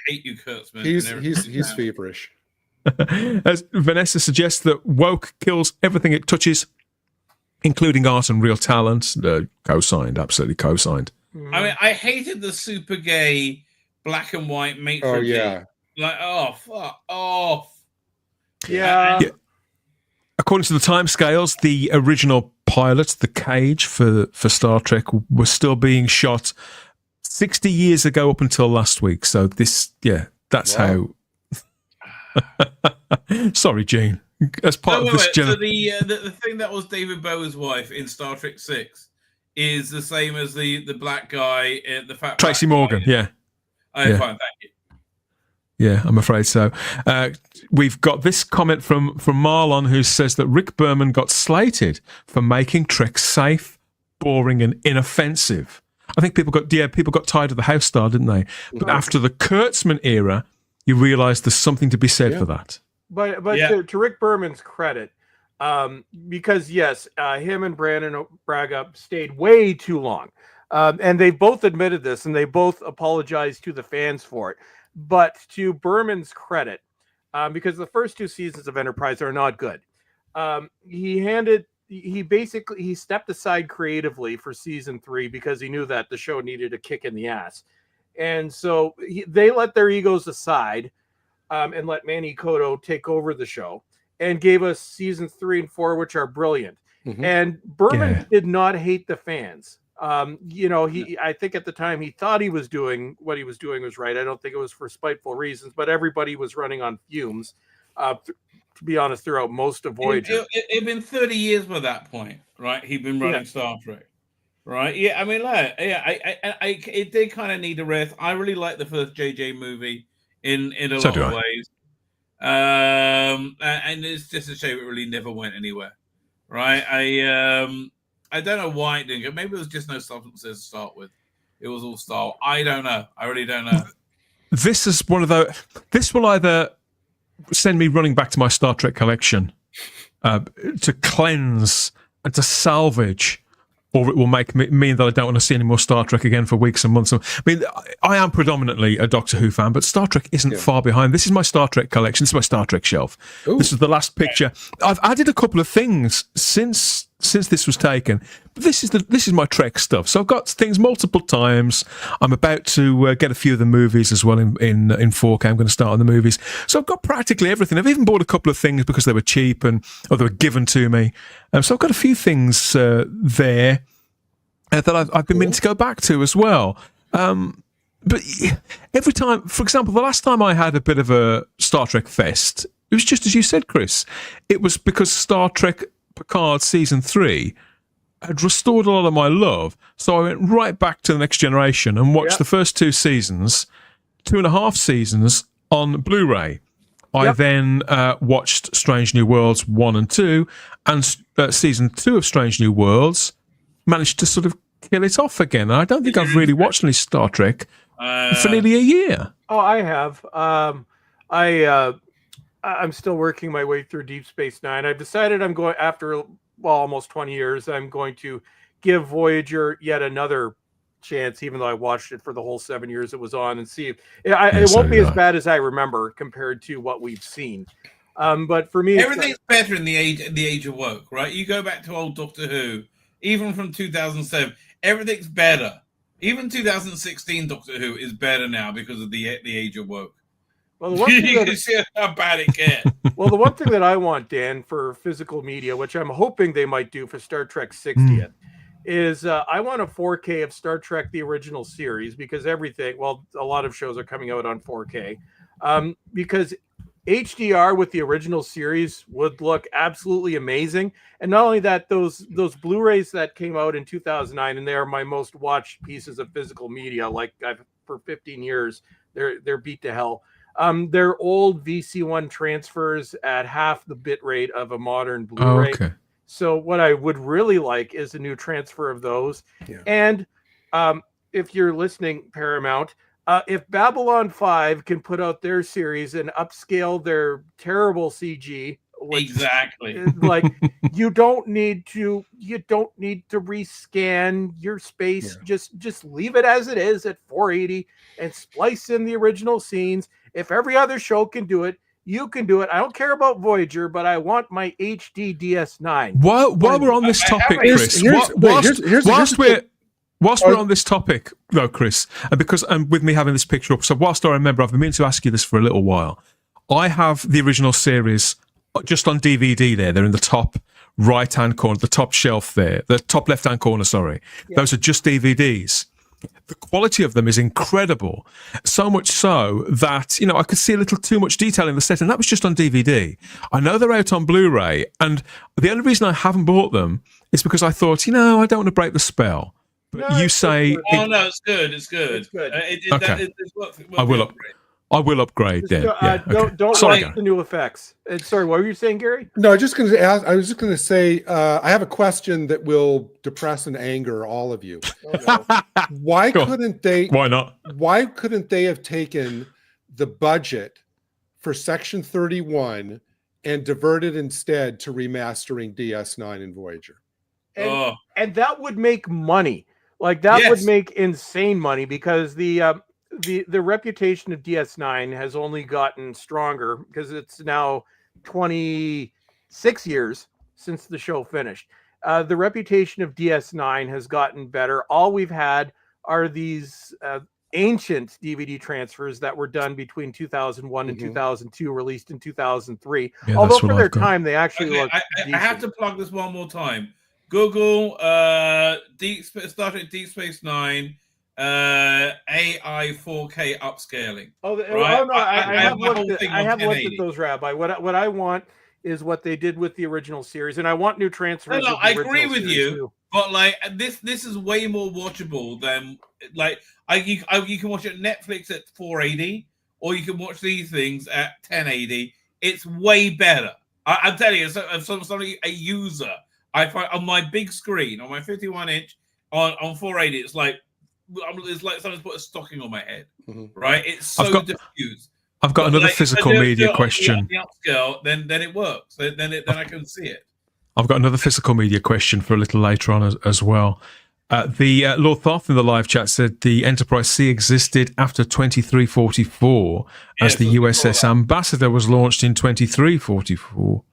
hate you, Kurtzman. He's feverish. As Vanessa suggests that woke kills everything it touches, including art and real talent. Co-signed, absolutely co-signed. I mean, I hated the super gay black and white matrix. Oh yeah, like fuck off. Yeah. According to the timescales, the original pilot, The Cage for Star Trek, was still being shot 60 years ago up until last week. So that's how. Sorry, Gene. As part of this, so the thing that was David Bowie's wife in Star Trek 6 is the same as the black guy, the fat Tracy Morgan. Guy. Fine, thank you. Yeah, I'm afraid so. We've got this comment from Marlon, who says that Rick Berman got slated for making Trek safe, boring, and inoffensive. I think people got tired of the house star, didn't they? But after the Kurtzman era, you realise there's something to be said for that. But to Rick Berman's credit, because yes, him and Brandon Braga stayed way too long, and they both admitted this, and they both apologized to the fans for it. But to Berman's credit, because the first 2 seasons of Enterprise are not good, he basically stepped aside creatively for season 3 because he knew that the show needed a kick in the ass, and so they let their egos aside. And let Manny Koto take over the show, and gave us season 3 and 4, which are brilliant. Mm-hmm. And Berman did not hate the fans. I think at the time he thought he was doing what he was doing was right. I don't think it was for spiteful reasons, but everybody was running on fumes. To be honest, throughout most of Voyager, it'd been 30 years by that point, right? He'd been running Star Trek, right? Yeah, I mean, it did kind of need a rest. I really liked the first JJ movie. In a lot of ways, and it's just a shame it really never went anywhere, right? I don't know why it didn't go. Maybe it was just no substances to start with. It was all style. I don't know. I really don't know. This is one of those. This will either send me running back to my Star Trek collection to cleanse and to salvage, or it will mean that I don't want to see any more Star Trek again for weeks and months. I mean, I am predominantly a Doctor Who fan, but Star Trek isn't far behind. This is my Star Trek collection. This is my Star Trek shelf. Ooh. This is the last picture. I've added a couple of things since this was taken. But this is my Trek stuff. So I've got things multiple times. I'm about to get a few of the movies as well in 4K. I'm going to start on the movies. So I've got practically everything. I've even bought a couple of things because they were cheap or they were given to me. So I've got a few things there that I've been meaning to go back to as well. But every time, for example, the last time I had a bit of a Star Trek fest, it was just as you said, Chris. It was because Star Trek Picard Season 3 had restored a lot of my love. So I went right back to The Next Generation and watched the first 2 seasons, 2.5 seasons on Blu-ray. I then watched Strange New Worlds 1 and 2, and Season 2 of Strange New Worlds managed to sort of kill it off again. And I don't think I've really watched any Star Trek for nearly a year. Oh, I have. I'm still working my way through Deep Space Nine. I've decided I'm going, after almost 20 years, I'm going to give Voyager yet another chance, even though I watched it for the whole 7 years it was on, and see if it won't be as bad as I remember compared to what we've seen. But for me, everything's better in the age of woke, right? You go back to old Doctor Who, even from 2007, everything's better. Even 2016 Doctor Who is better now because of the age of woke. Well, the one thing you can see how bad it gets. Well, the one thing that I want, Dan, for physical media, which I'm hoping they might do for Star Trek 60th, is I want a 4K of Star Trek, the original series, because a lot of shows are coming out on 4K, because HDR with the original series would look absolutely amazing. And not only that, those Blu-rays that came out in 2009, and they are my most watched pieces of physical media, like for 15 years, they're beat to hell. They're old VC1 transfers at half the bit rate of a modern Blu-ray. Okay. So what I would really like is a new transfer of those. Yeah. And if you're listening, Paramount, if Babylon 5 can put out their series and upscale their terrible CG, which Exactly. is like you don't need to rescan your space. Just leave it as it is at 480 and splice in the original scenes. If every other show can do it, you can do it. I don't care about Voyager, but I want my HD DS9. While we're on this topic, Chris, whilst we're on this topic, though, Chris, and because with me having this picture up, so whilst I remember, I've been meaning to ask you this for a little while. I have the original series just on DVD there. They're in the top right-hand corner, the top shelf there, the top left-hand corner, sorry. Yeah. Those are just DVDs. The quality of them is incredible. So much so that, I could see a little too much detail in the set, and that was just on DVD. I know they're out on Blu-ray, and the only reason I haven't bought them is because I thought, I don't want to break the spell. But you say... Oh, no, it's good. It's good. Okay. I will upgrade then. Don't like the new effects. Sorry, what were you saying, Gary? No, I was just going to say, I have a question that will depress and anger all of you. Oh, no. Why couldn't they? Why not? Why couldn't they have taken the budget for Section 31 and diverted instead to remastering DS9 and Voyager? And that would make money. Like that would make insane money because the reputation of DS9 has only gotten stronger because it's now 26 years since the show finished. The reputation of DS9 has gotten better. All we've had are these ancient DVD transfers that were done between 2001 and 2002, released in 2003. Yeah, although for their time, they actually look I have to plug this one more time. Google Star Trek Deep Space Nine AI 4K upscaling. I have looked at those, Rabbi. What I want is what they did with the original series, and I want new transfers. No, I agree with you, too. But like this is way more watchable than you can watch it Netflix at 480, or you can watch these things at 1080. It's way better. I'm telling you, as somebody a user, I find on my big screen on my 51-inch on 480, it's like someone's put a stocking on my head, right? It's so diffused. I've got another physical media question. The upscale, then it works. Then I can see it. I've got another physical media question for a little later on as well. The Lord Thoth in the live chat said the Enterprise C existed after 2344 as the USS Ambassador was launched in 2344.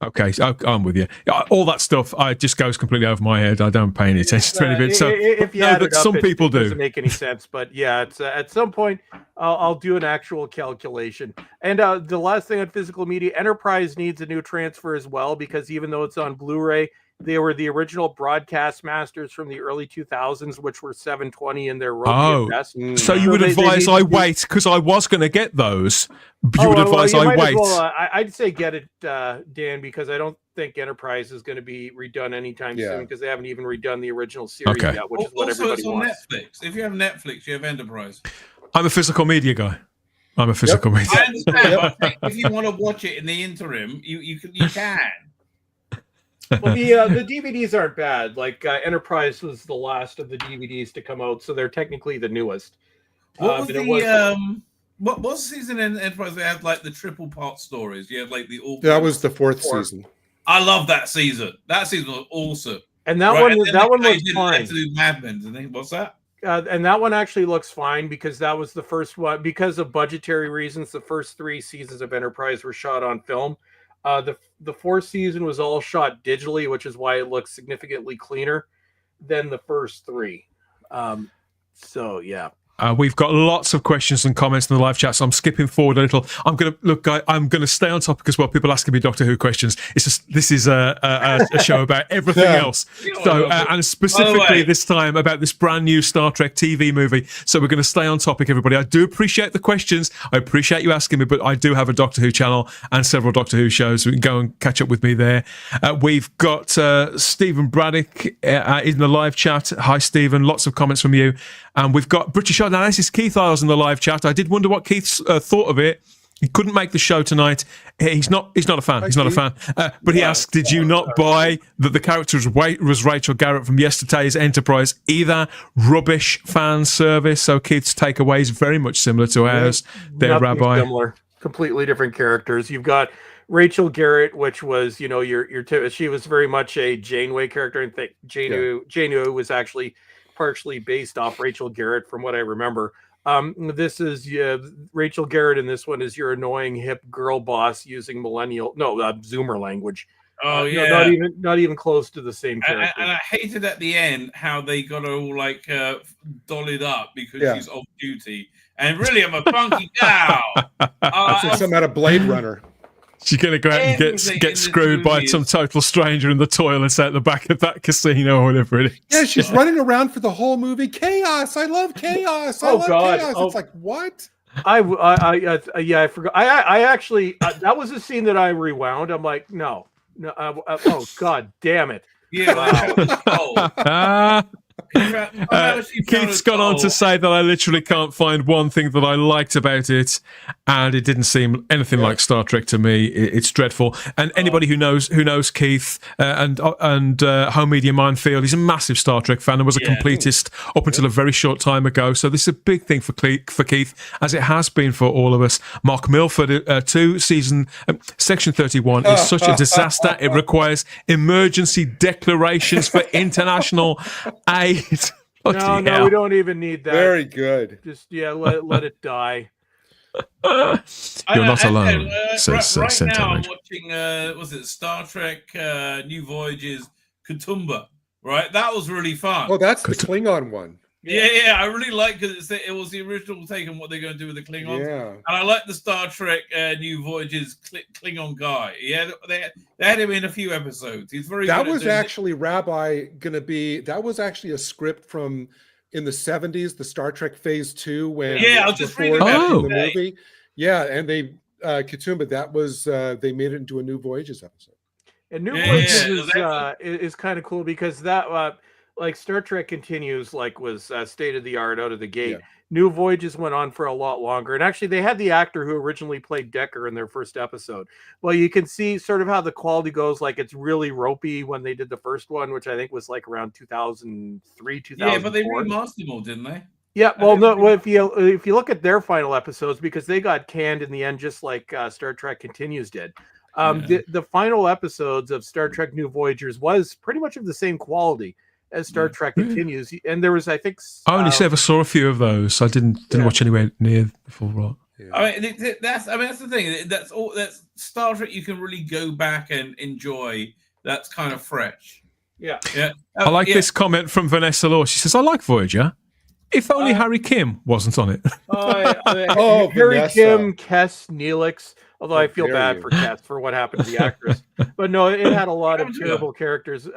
Okay, I'm with you. All that stuff, just goes completely over my head. I don't pay any attention to any of it. So, if you add it up, some people do. It doesn't make any sense, but yeah, it's at some point I'll do an actual calculation. And the last thing on physical media, Enterprise needs a new transfer as well because even though it's on Blu-ray, they were the original broadcast masters from the early 2000s, which were 720 in their Rokian best. So you would advise I wait because I was going to get those. You would advise I wait. I'd say get it, Dan, because I don't think Enterprise is going to be redone anytime soon because they haven't even redone the original series yet, which is what everybody wants. Netflix. If you have Netflix, you have Enterprise. I'm a physical media guy. I'm a physical media. I understand. But if you want to watch it in the interim, you can. Well, the DVDs aren't bad. Like Enterprise was the last of the DVDs to come out, so they're technically the newest. What was what was the season in Enterprise? They had like the triple part stories. You had like the all. That was the fourth season. I love that season. That season was awesome. And that one looks fine. To do Mad Men, didn't they? What's that? And that one actually looks fine because that was the first one. Because of budgetary reasons, the first 3 seasons of Enterprise were shot on film. The fourth season was all shot digitally, which is why it looks significantly cleaner than the first 3. So yeah. We've got lots of questions and comments in the live chat, so I'm skipping forward a little. I'm going to stay on topic as well. People asking me Doctor Who questions. This is a show about everything else. So, and specifically this time about this brand new Star Trek TV movie. So we're going to stay on topic, everybody. I do appreciate the questions. I appreciate you asking me, but I do have a Doctor Who channel and several Doctor Who shows. So you can go and catch up with me there. We've got Stephen Braddock in the live chat. Hi, Stephen. Lots of comments from you. And we've got British Analysis Keith Isles in the live chat. I did wonder what Keith thought of it. He couldn't make the show tonight. He's not a fan. He's not a fan. But he asked, did you not buy that the character was Rachel Garrett from yesterday's Enterprise? Either rubbish fan service. So Keith's takeaway is very much similar to ours. Their Rabbi. Similar. Completely different characters. You've got Rachel Garrett, which was, you know, she was very much a Janeway character. I think Janeway was actually partially based off Rachel Garrett, from what I remember. This is Rachel Garrett, and this one is your annoying hip girl boss using Zoomer language. Oh yeah, not even close to the same character. And I hated at the end how they got her all like dollied up because she's off duty. And really, I'm a funky gal. It's some out of Blade Runner. She's going to go out and get screwed by some total stranger in the toilets out the back of that casino or whatever it is. Yeah, she's running around for the whole movie. Chaos! I love chaos. I love chaos. It's like, what? I forgot. I actually that was a scene that I rewound. I'm like, no. Oh God, damn it! Yeah, wow. Keith's gone on to say that I literally can't find one thing that I liked about it, and it didn't seem anything like Star Trek to me. It's dreadful. And anybody who knows Keith and Home Media Minefield, he's a massive Star Trek fan and was a completist up until a very short time ago. So this is a big thing for Keith, as it has been for all of us. Mark Milford, Section 31 is such a disaster. It requires emergency declarations for international aid. No, we don't even need that. Very good. Just let it die. You're not alone. Right now, I'm watching. Star Trek New Voyages K'Tumba. Right, that was really fun. Oh, that's the Klingon one. Yeah, I really like because it was the original take on what they're going to do with the Klingons. Yeah, and I like the Star Trek New Voyages Klingon guy. Yeah, they had him in a few episodes. He's very. That was actually Rabbi going to be. That was actually a script from in the 70s, the Star Trek Phase 2 when I was just reading about the movie. Yeah, and they K'Tumba. That was they made it into a New Voyages episode. And New Voyages is kind of cool because that. Like Star Trek Continues, like was state of the art out of the gate. Yeah. New Voyages went on for a lot longer, and actually they had the actor who originally played Decker in their first episode. Well, you can see sort of how the quality goes. Like it's really ropey when they did the first one, which I think was like around 2003, 2004. Yeah, but they remastered them all, didn't they? Yeah, well, no. Well, if you look at their final episodes, because they got canned in the end, just like Star Trek Continues did. The final episodes of Star Trek New Voyagers was pretty much of the same quality as Star Trek Continues, and there was, I think, I only ever saw a few of those. I didn't watch anywhere near the full lot. Yeah. I mean, that's the thing. That's all. That's Star Trek. You can really go back and enjoy. That's kind of fresh. Yeah. I like this comment from Vanessa Law. She says, "I like Voyager. If only Harry Kim wasn't on it." Harry Vanessa. Kim, Kes, Neelix. Although I feel bad for Kes for what happened to the actress, but no, it had a lot of terrible characters.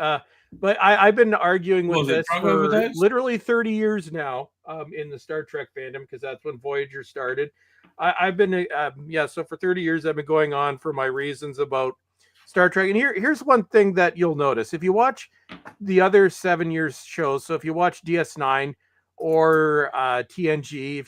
But I've been arguing with this for literally 30 years now in the Star Trek fandom, because that's when Voyager started. I've been, so for 30 years, I've been going on for my reasons about Star Trek. And here's one thing that you'll notice. If you watch the other 7 years shows, so if you watch DS9 or TNG, if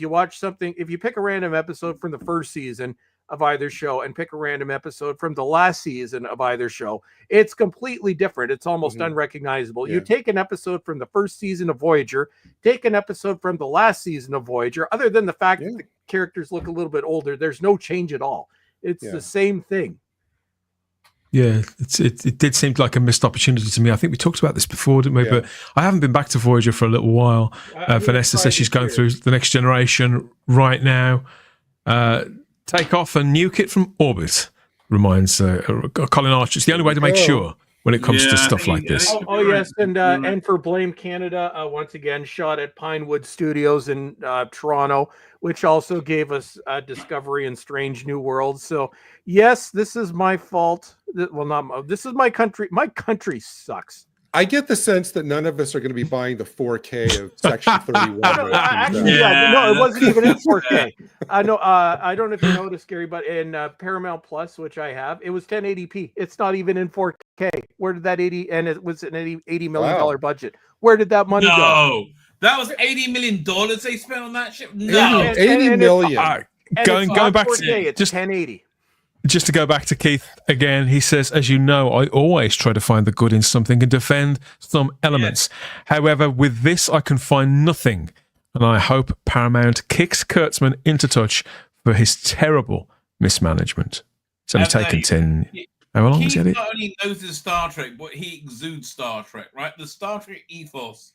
you pick a random episode from the first season of either show and pick a random episode from the last season of either show, it's completely different. It's almost unrecognizable. You take an episode from the first season of Voyager, take an episode from the last season of Voyager, other than the fact that the characters look a little bit older, there's no change at all. It's the same thing. Yeah, it did seem like a missed opportunity to me. I think we talked about this before, didn't we? But I haven't been back to Voyager for a little while. Vanessa says she's going through the Next Generation right now. Take off and nuke it from orbit, reminds Colin Archer. It's the only way to make sure when it comes to stuff like this. Oh yes, and for Blame Canada, once again, shot at Pinewood Studios in Toronto, which also gave us Discovery and Strange New Worlds. So yes, this is my fault. Well, this is my country. My country sucks. I get the sense that none of us are going to be buying the 4K of Section 31. No, it wasn't even in 4K. I don't know if you noticed, Gary, but in Paramount Plus, which I have, it was 1080p. It's not even in 4K. Where did that and it was an $80 million budget. Where did that money go? That was $80 million they spent on that shit. No, $80 million. going back to it's just 1080. Just to go back to Keith again, he says, as you know, I always try to find the good in something and defend some elements. However, with this, I can find nothing. And I hope Paramount kicks Kurtzman into touch for his terrible mismanagement. It's only taken 10... How long has he had it? Not only knows his Star Trek, but he exudes Star Trek, right? The Star Trek ethos,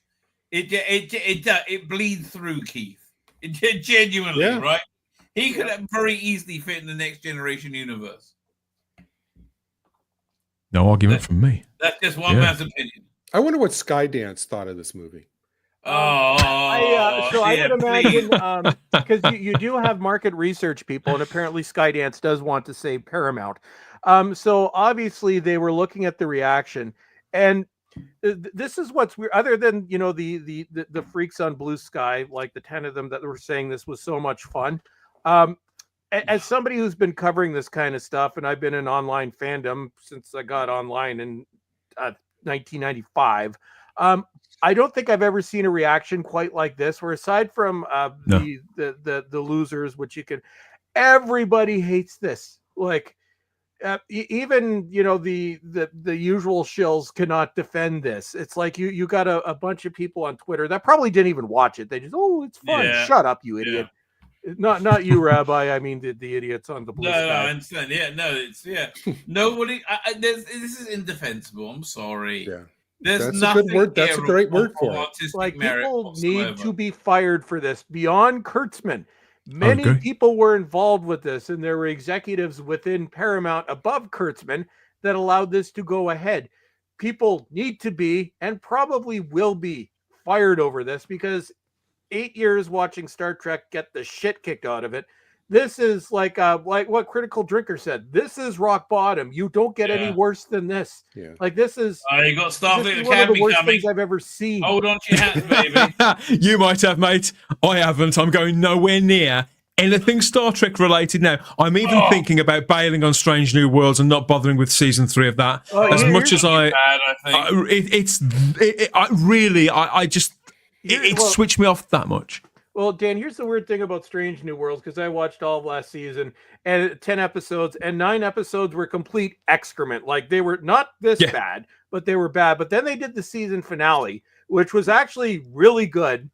it bleeds through Keith. Genuinely, right? He could very easily fit in the Next Generation universe. No argument from me. That's just one man's opinion. I wonder what Skydance thought of this movie. I would imagine, because you do have market research people, and apparently Skydance does want to save Paramount. So obviously they were looking at the reaction, and this is what's weird. Other than the freaks on Blue Sky, like the 10 of them that were saying this was so much fun. As somebody who's been covering this kind of stuff, and I've been in online fandom since I got online in 1995, I don't think I've ever seen a reaction quite like this. Where aside from the losers, which you can, everybody hates this. Like even the usual shills cannot defend this. It's like you got a bunch of people on Twitter that probably didn't even watch it. They just it's fun. Yeah. Shut up, you idiot. Not you, Rabbi. I mean the idiots on the Blue Sky. No, I understand. Nobody. This is indefensible. I'm sorry. Yeah, there's that's a good word. That's a great word for it. Like people need to be fired for this. Beyond Kurtzman, many people were involved with this, and there were executives within Paramount above Kurtzman that allowed this to go ahead. People need to be, and probably will be, fired over this because 8 years watching Star Trek get the shit kicked out of it. This is like what Critical Drinker said. This is rock bottom. You don't get any worse than this. Yeah. Like this is. You got Starfleet one of the worst things I've ever seen. Hold on to your hats, baby. You might have, mate. I haven't. I'm going nowhere near anything Star Trek related now. I'm even thinking about bailing on Strange New Worlds and not bothering with season 3 of that. As much as I think. It switched me off that much. Well, Dan, here's the weird thing about Strange New Worlds, because I watched all of last season and 10 episodes, and 9 episodes were complete excrement. Like they were not this bad, but they were bad. But then they did the season finale, which was actually really good.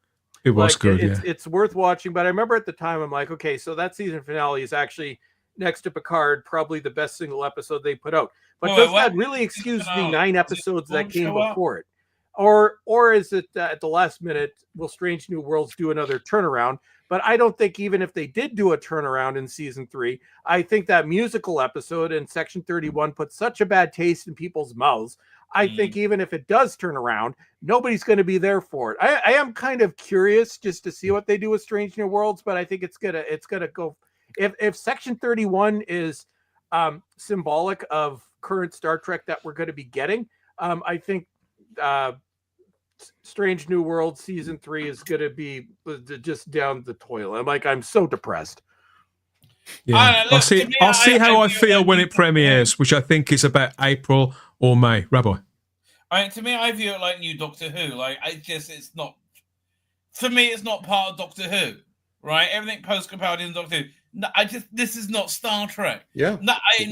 It was good. It's worth watching. But I remember at the time, I'm like, okay, so that season finale is actually next to Picard, probably the best single episode they put out. But does that really excuse the 9 episodes that came before it? Or is it at the last minute, will Strange New Worlds do another turnaround? But I don't think even if they did do a turnaround in season 3, I think that musical episode in Section 31 put such a bad taste in people's mouths. I think even if it does turn around, nobody's going to be there for it. I am kind of curious just to see what they do with Strange New Worlds, but I think it's gonna go. If Section 31 is symbolic of current Star Trek that we're going to be getting, I think Strange New World season 3 is going to be just down the toilet. I'm so depressed. Yeah, I'll see how I feel when it premieres, which I think is about April or May. Rabbi, to me, I view it like new Doctor Who. Like it's not for me. It's not part of Doctor Who, right? Everything post-Capaldian Doctor Who. No, this is not Star Trek. Yeah, nothing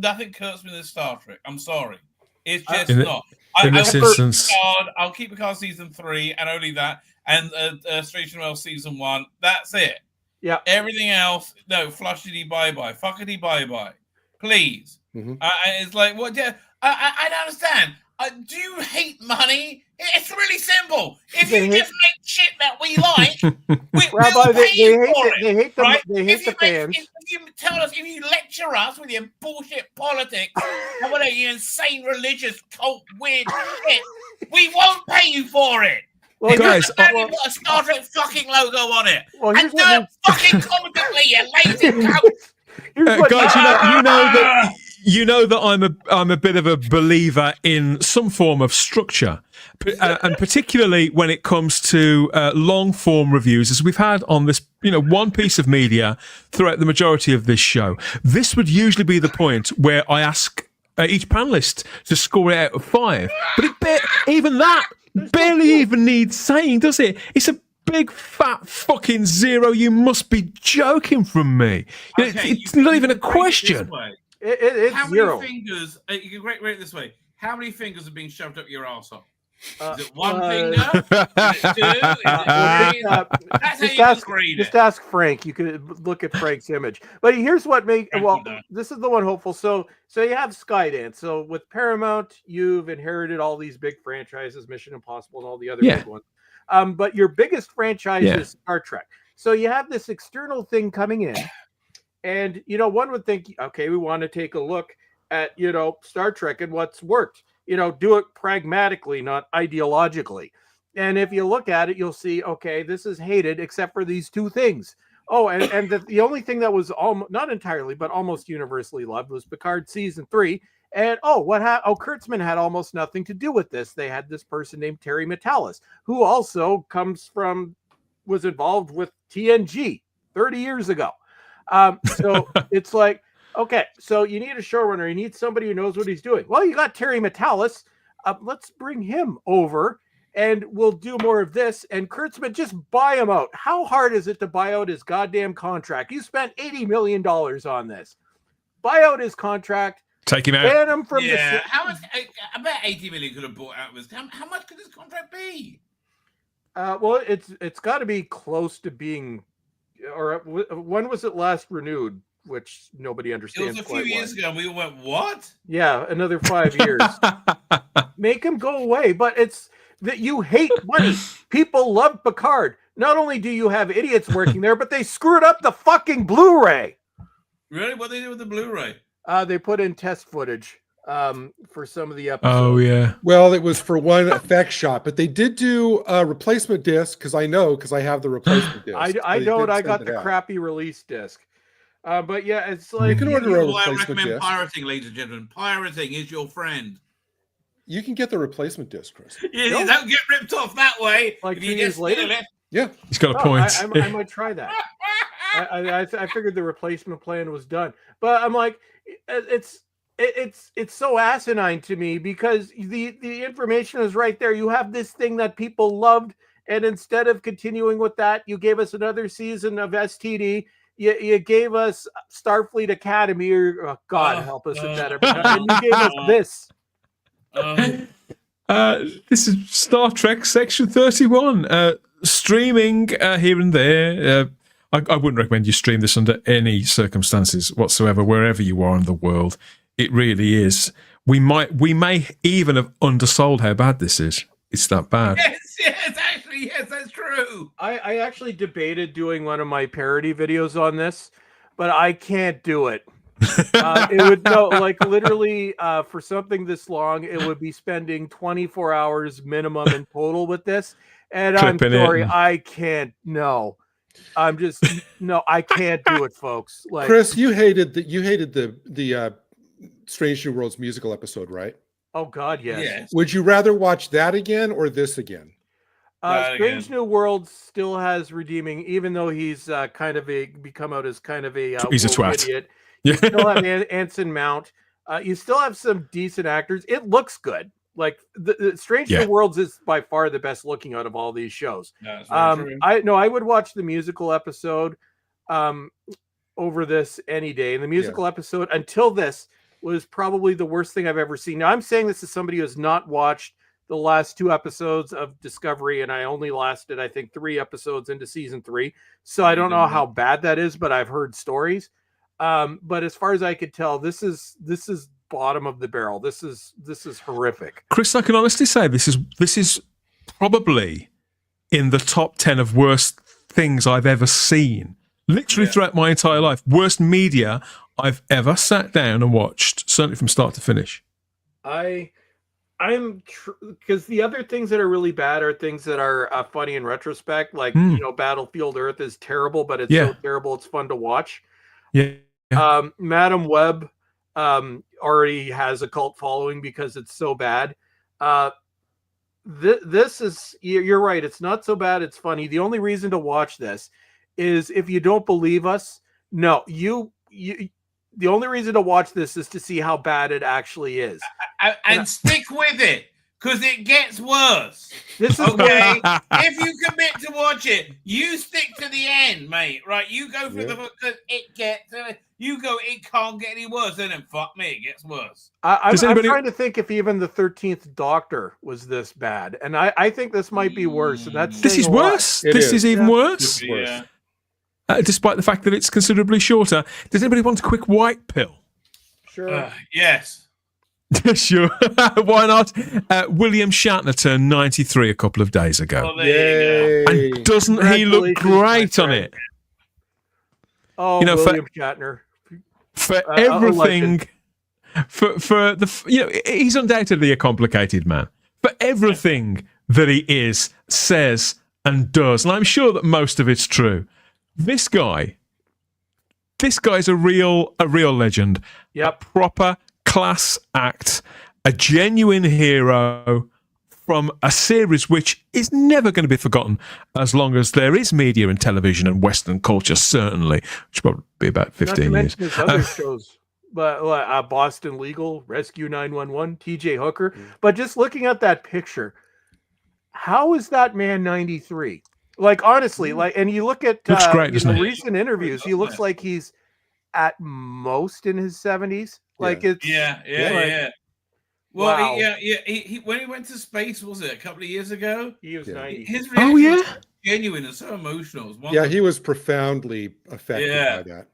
Kurtzman is Star Trek. I'm sorry, it's just not. I'll keep Picard season 3 and only that, and Strange New Worlds season 1. That's it. Yeah. Everything else, no, flushity bye-bye, fuckity bye-bye. Please. Mm-hmm. It's like, what? I don't understand. Do you hate money? It's really simple. If you just make shit that we like, we'll pay you for it. They hate the fans. If you tell us, if you lecture us with your bullshit politics and whatever, your insane religious cult weird shit, we won't pay you for it. Well, guys, put a Star Trek fucking logo on it. And do it fucking competently, you lazy cunt. Guys, you know that I'm a bit of a believer in some form of structure, and particularly when it comes to long form reviews, as we've had on this, one piece of media throughout the majority of this show. This would usually be the point where I ask each panelist to score it out of 5, but even that barely even needs saying, does it? It's a big fat fucking zero. You must be joking from me. Okay, It's not even a question. It's How zero. many fingers? You can rate it this way. How many fingers have been shoved up your arsehole? Is it one finger? Is it two? Is it three? That's how you Just ask Frank. You could look at Frank's image. But here's what makes this is the one hopeful. So you have Skydance. So with Paramount, you've inherited all these big franchises, Mission Impossible, and all the other big ones. But your biggest franchise is Star Trek. So you have this external thing coming in, and one would think, okay, we want to take a look at Star Trek and what's worked. Do it pragmatically, not ideologically. And if you look at it, you'll see, okay, this is hated except for these two things. Oh, and the only thing that was not entirely, but almost universally loved was Picard season 3. And Kurtzman had almost nothing to do with this. They had this person named Terry Metalis, who also was involved with TNG 30 years ago. So it's like, okay, so you need a showrunner. You need somebody who knows what he's doing. Well, you got Terry Metalis. Let's bring him over, and we'll do more of this. And Kurtzman, just buy him out. How hard is it to buy out his goddamn contract? You spent $80 million on this. Buy out his contract. Take him out. Ban him from How much? I bet 80 million could have bought out of his. How much could his contract be? Well, it's got to be close to being. Or when was it last renewed? Which nobody understands. It was a few years ago, and we went, what? Yeah, another 5 years. Make him go away. But it's that you hate money. People love Picard. Not only do you have idiots working there, but they screwed up the fucking Blu-ray. Really? What did they do with the Blu-ray? They put in test footage for some of the episodes. Oh, yeah. Well, it was for one effect shot, but they did do a replacement disc because I have the replacement disc. I got the crappy release disc. But yeah, it's like you can order a I replacement recommend disc. pirating, ladies and gentlemen. Pirating is your friend. You can get the replacement disc, Chris. You don't get ripped off that way. Like if 2 you years later. It. Yeah, he's got a point. I might try that. I figured the replacement plan was done, but I'm like, it's so asinine to me because the information is right there. You have this thing that people loved, and instead of continuing with that, you gave us another season of STD. You gave us Starfleet Academy, or God help us with that. And you gave us this. This is Star Trek Section 31. Streaming here and there. I wouldn't recommend you stream this under any circumstances whatsoever, wherever you are in the world. It really is. We may even have undersold how bad this is. It's that bad. Yes, that's true. I actually debated doing one of my parody videos on this, but I can't do it. It would literally for something this long, it would be spending 24 hours minimum in total with this. And I'm sorry, I can't. No, I'm just no, I can't do it, folks. Like Chris, you hated the Strange New Worlds musical episode, right? Oh God, yes. Would you rather watch that again or this again? Strange New Worlds still has redeeming, even though he's become out as kind of a he's a twat. Idiot. You still have Anson Mount. You still have some decent actors. It looks good. Like the Strange New Worlds is by far the best looking out of all these shows. I would watch the musical episode over this any day. And the musical episode until this was probably the worst thing I've ever seen. Now I'm saying this as somebody who has not watched the last 2 episodes of Discovery, and I only lasted, I think, 3 episodes into season 3. So I don't know how bad that is, but I've heard stories. But as far as I could tell, this is bottom of the barrel. This is horrific. Chris, I can honestly say this is probably in the top 10 of worst things I've ever seen. Literally throughout my entire life, worst media I've ever sat down and watched, certainly from start to finish. I'm because the other things that are really bad are things that are funny in retrospect. Like Battlefield Earth is terrible, but it's so terrible it's fun to watch. Madam Web already has a cult following because it's so bad. This is, you're right, it's not so bad, it's funny. The only reason to watch this is if you don't believe us. No, the only reason to watch this is to see how bad it actually is. And stick with it. because it gets worse. This is Okay, if you commit to watch it, you stick to the end, mate. Right? You go through the because it gets. You go. It can't get any worse. And then fuck me, it gets worse. I'm trying to think if even the 13th Doctor was this bad, and I think this might be worse. And that's This is worse. This is even worse. Yeah. Despite the fact that it's considerably shorter. Does anybody want a quick white pill? Sure. Yes. Sure. Why not? William Shatner turned 93 a couple of days ago. Oh, there you go. And doesn't he look great on it? Oh, You know, William Shatner. For everything, for the, he's undoubtedly a complicated man. For everything that he is, says, and does, and I'm sure that most of it's true. This guy's a real legend. Yep. A proper class act, a genuine hero from a series which is never going to be forgotten as long as there is media and television and Western culture, certainly, which will probably be about 15 years. His other shows, but Boston Legal, Rescue 911, TJ Hooker. But just looking at that picture, how is that man 93? Like, honestly, and you look at looks great, doesn't he? recent interviews, he looks like he's at most in his 70s. Like it's yeah. Well, wow. He when he went to space, was it a couple of years ago? He was 90. His reaction was genuine and so emotional. He was profoundly affected by that.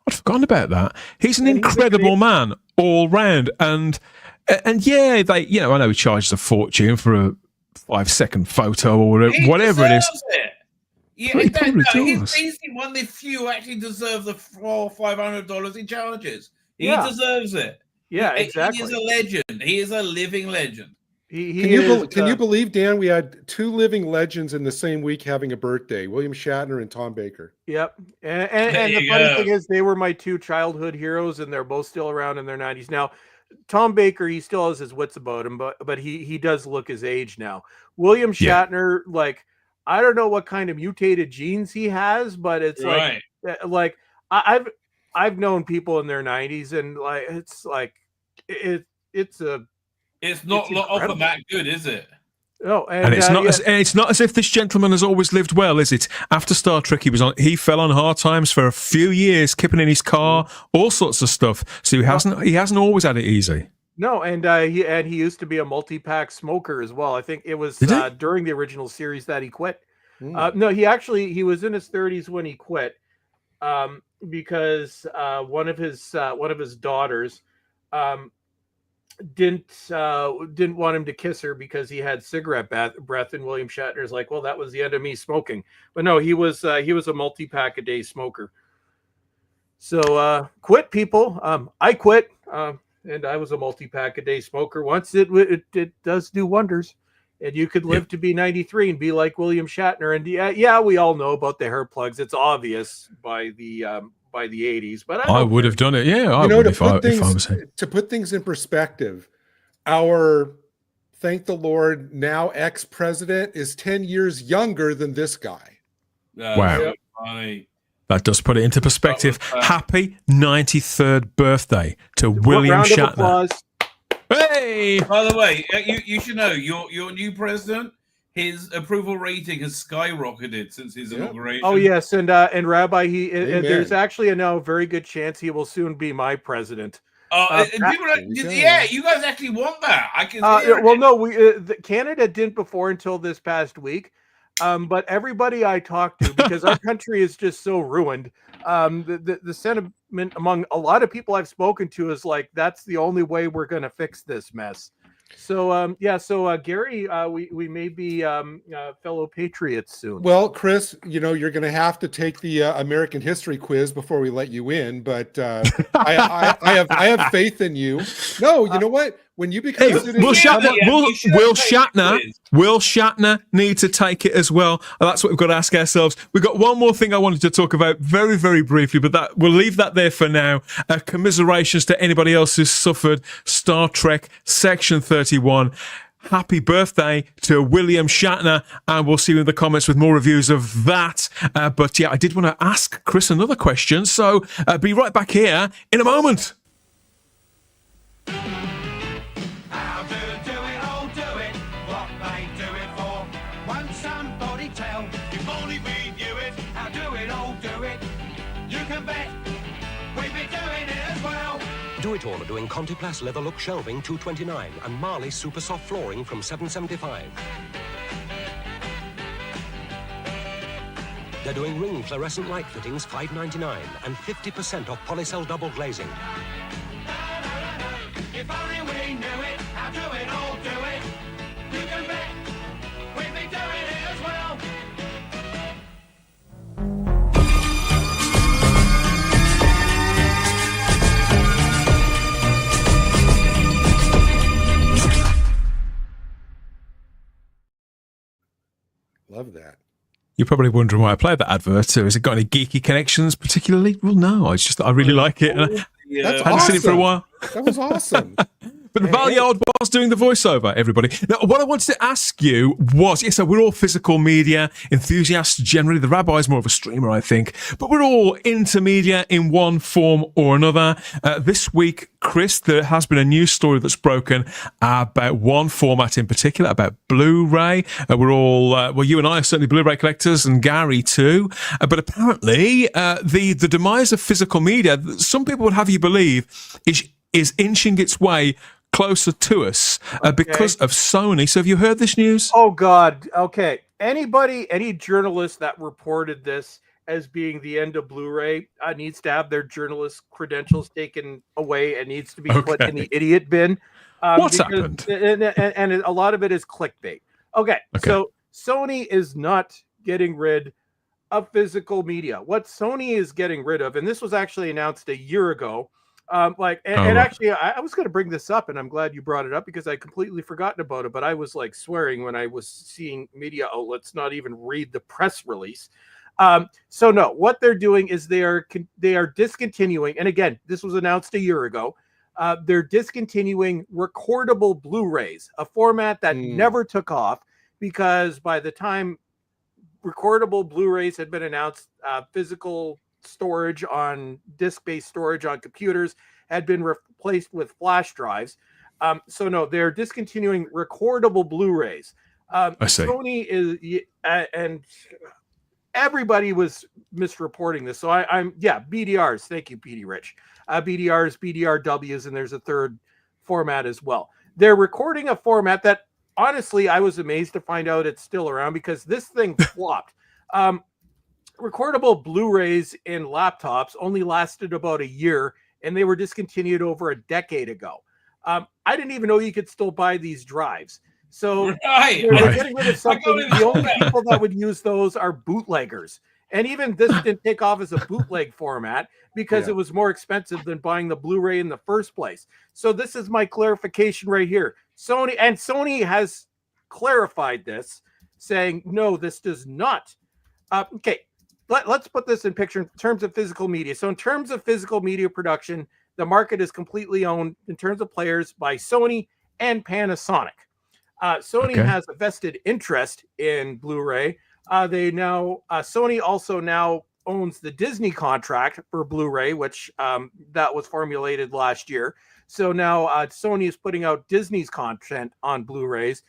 I'd forgotten about that. He's an incredible man all round, and yeah, I know he charges a fortune for a 5-second photo or whatever it is. Yeah, he's one of the few who actually deserve the $400-500 he charges. He deserves it. Yeah, exactly. He is a legend. He is a living legend. Can you believe, Dan, we had 2 living legends in the same week having a birthday, William Shatner and Tom Baker. Yep. And the funny thing is, they were my 2 childhood heroes, and they're both still around in their 90s. Now, Tom Baker, he still has his wits about him, but he does look his age now. William Shatner, like, I don't know what kind of mutated genes he has, but it's like I've known people in their 90s, and like it's not often that good, is it? No, and it's not as if this gentleman has always lived well, is it? After Star Trek, he fell on hard times for a few years, keeping in his car, all sorts of stuff. So he hasn't always had it easy. No, and he used to be a multi-pack smoker as well. I think it was during the original series that he quit. No, he was in his 30s when he quit, because one of his daughters didn't want him to kiss her because he had cigarette breath, and William Shatner's like, well, that was the end of me smoking. But no, he was a multi-pack a day smoker. So quit, people. I quit. And I was a multi-pack a day smoker once. It does do wonders, and you could live to be 93 and be like William Shatner. And we all know about the hair plugs. It's obvious by the 80s, but I would have done it. Yeah, I would if I was him. To put things in perspective, our, thank the Lord, now ex-president is 10 years younger than this guy. Wow. Funny. That does put it into perspective. Happy 93rd birthday to William Shatner. Hey! By the way, you should know your new president, his approval rating has skyrocketed since his inauguration. Oh yes, and Rabbi, there's actually a very good chance he will soon be my president. You guys actually want that? I can. Canada didn't before until this past week. But everybody I talk to, because our country is just so ruined, the sentiment among a lot of people I've spoken to is like, that's the only way we're going to fix this mess. So, Gary, we may be fellow patriots soon. Well, Chris, you're going to have to take the American history quiz before we let you in, but I have faith in you. No, you know what? When you become Will Shatner need to take it as well? And that's what we've got to ask ourselves. We've got one more thing I wanted to talk about very, very briefly, but we'll leave that there for now. Commiserations to anybody else who's suffered Star Trek Section 31. Happy birthday to William Shatner, and we'll see you in the comments with more reviews of that. But I did want to ask Chris another question, so be right back here in a moment. How did Do-It-All are doing Contiplast leather look shelving $229 and Marley super soft flooring from $775. They're doing ring fluorescent light fittings $599 and 50% off Polycell double glazing. If only we knew it, how do it all do it? You can bet we'd be doing it as well. Love that. You're probably wondering why I played that advert. So has it got any geeky connections particularly? Well, no, it's just that I really like it. And That's I hadn't seen it for a while. That was awesome. But the Valyard was doing the voiceover, everybody. Now, what I wanted to ask you was, yes, so we're all physical media enthusiasts generally. The rabbi's more of a streamer, I think. But we're all into media in one form or another. This week, Chris, there has been a news story that's broken about one format in particular, about Blu-ray. We're all, well, you and I are certainly Blu-ray collectors, and Gary too. But apparently, the demise of physical media, some people would have you believe, is inching its way closer to us because of Sony. So have you heard this news? Oh God. Okay. Any journalist that reported this as being the end of Blu-ray needs to have their journalist credentials taken away and needs to be put in the idiot bin. What's happened? And a lot of it is clickbait. Okay. So Sony is not getting rid of physical media. What Sony is getting rid of, and this was actually announced a year ago, actually, I was going to bring this up, and I'm glad you brought it up because I completely forgotten about it. But I was like swearing when I was seeing media outlets not even read the press release. So no, what they're doing is they are discontinuing. And again, this was announced a year ago. They're discontinuing recordable Blu-rays, a format that never took off because by the time recordable Blu-rays had been announced, physical storage on disc-based storage on computers had been replaced with flash drives. So no, they're discontinuing recordable Blu-rays. I see. Sony is, and everybody was misreporting this. So I'm BDRs. Thank you, PD Rich. BDRs, BDRWs, and there's a third format as well. They're recording a format that honestly I was amazed to find out it's still around because this thing flopped. Recordable Blu-rays in laptops only lasted about a year, and they were discontinued over a decade ago. I didn't even know you could still buy these drives. So they're getting rid of something. The only people that would use those are bootleggers. And even this didn't take off as a bootleg format because it was more expensive than buying the Blu-ray in the first place. So this is my clarification right here. Sony has clarified this, saying, no, this does not. Okay. Let's put this in picture in terms of physical media. So in terms of physical media production, the market is completely owned in terms of players by Sony and Panasonic. Sony has a vested interest in Blu-ray. Sony also now owns the Disney contract for Blu-ray, which that was formulated last year. So now Sony is putting out Disney's content on Blu-rays.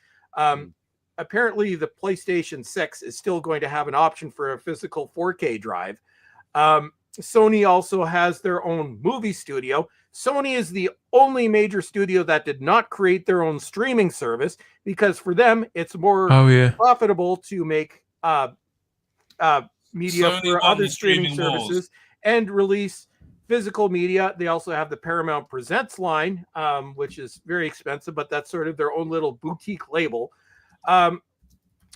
Apparently the PlayStation 6 is still going to have an option for a physical 4K drive. Sony also has their own movie studio. Sony is the only major studio that did not create their own streaming service because for them, it's more profitable to make media Sony for other streaming services and release physical media. They also have the Paramount Presents line, which is very expensive, but that's sort of their own little boutique label.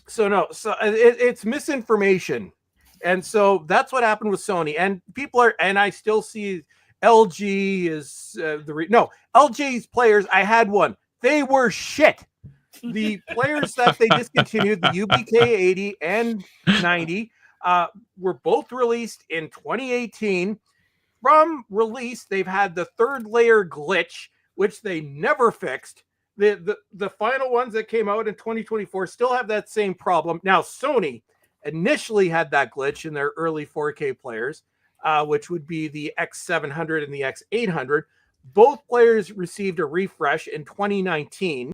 It's misinformation. And so that's what happened with Sony. And I still see LG is LG's players. I had one. They were shit. The players that they discontinued, the UBK 80 and 90, were both released in 2018. From release, they've had the third layer glitch, which they never fixed. The final ones that came out in 2024 still have that same problem. Now, Sony initially had that glitch in their early 4K players, which would be the X700 and the X800. Both players received a refresh in 2019,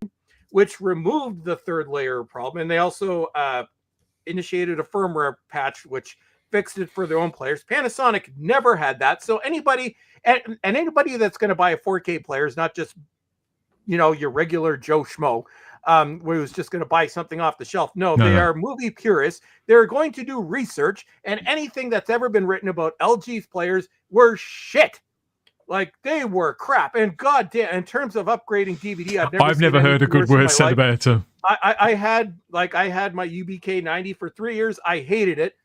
which removed the third layer problem. And they also initiated a firmware patch, which fixed it for their own players. Panasonic never had that. So anybody and anybody that's going to buy a 4K player is not just, you know, your regular Joe Schmo, who's just going to buy something off the shelf. No, they are movie purists. They're going to do research, and anything that's ever been written about LG's players were shit. Like, they were crap. And goddamn, in terms of upgrading DVD, I've never heard a good word said about it. I had my UBK 90 for 3 years. I hated it.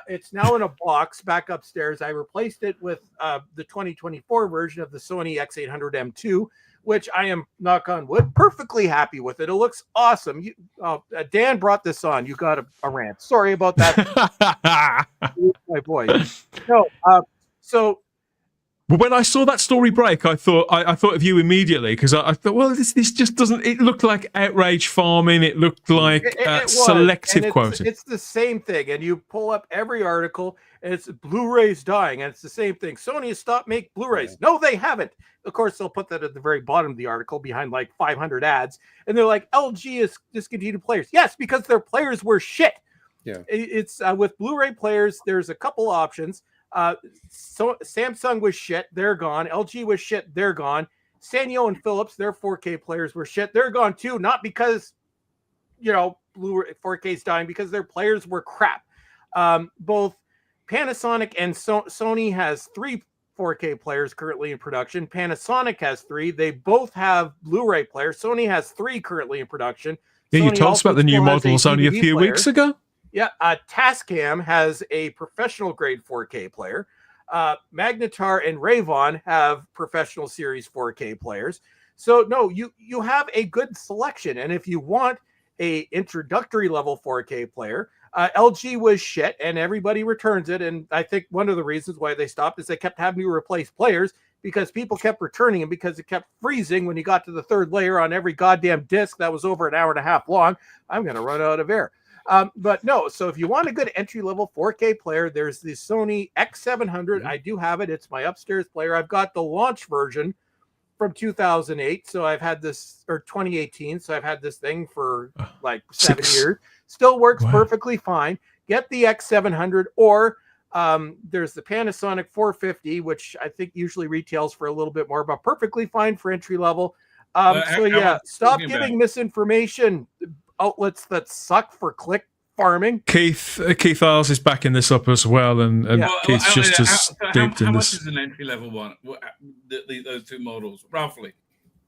It's now in a box back upstairs. I replaced it with the 2024 version of the Sony X800 M2, which I am, knock on wood, perfectly happy with it. It looks awesome. Dan brought this on. You got a rant. Sorry about that. My boy. No, so. But when I saw that story break, I thought of you immediately, because I thought, well, this just doesn't. It looked like outrage farming. It looked like selective quoting. It's the same thing, and you pull up every article, and it's Blu-ray's dying, and it's the same thing. Sony has stopped making Blu-rays. No, they haven't. Of course, they'll put that at the very bottom of the article behind like 500 ads, and they're like, LG is discontinued players. Yes, because their players were shit. Yeah, it's with Blu-ray players. There's a couple options. So Samsung was shit, they're gone. LG was shit, they're gone. Sanyo and Philips, their 4K players were shit, they're gone too. Not because, you know, Blu-ray 4K's dying, because their players were crap. Both Panasonic and Sony has 3 4K players currently in production. Panasonic has 3. They both have Blu-ray players. Sony has 3 currently in production. Yeah, Sony you told us about the new models only a few player. weeks ago. Yeah, Tascam has a professional grade 4K player. Magnetar and Rayvon have professional series 4K players. So no, you have a good selection. And if you want a introductory level 4K player, LG was shit and everybody returns it. And I think one of the reasons why they stopped is they kept having to replace players because people kept returning them because it kept freezing when you got to the 3rd layer on every goddamn disc that was over an hour and a half long. I'm going to run out of air. But no, so if you want a good entry-level 4K player, there's the Sony X700. I do have it. It's my upstairs player. I've got the launch version from 2008. So I've had this, or 2018. So I've had this thing for like 7 years. Still works perfectly fine. Get the X700, or there's the Panasonic 450, which I think usually retails for a little bit more, but perfectly fine for entry-level. So yeah, stop giving misinformation outlets that suck for click farming. Keith Isles is backing this up as well, and Keith's just as deep in this. How much is an entry level one? Those 2 models, roughly.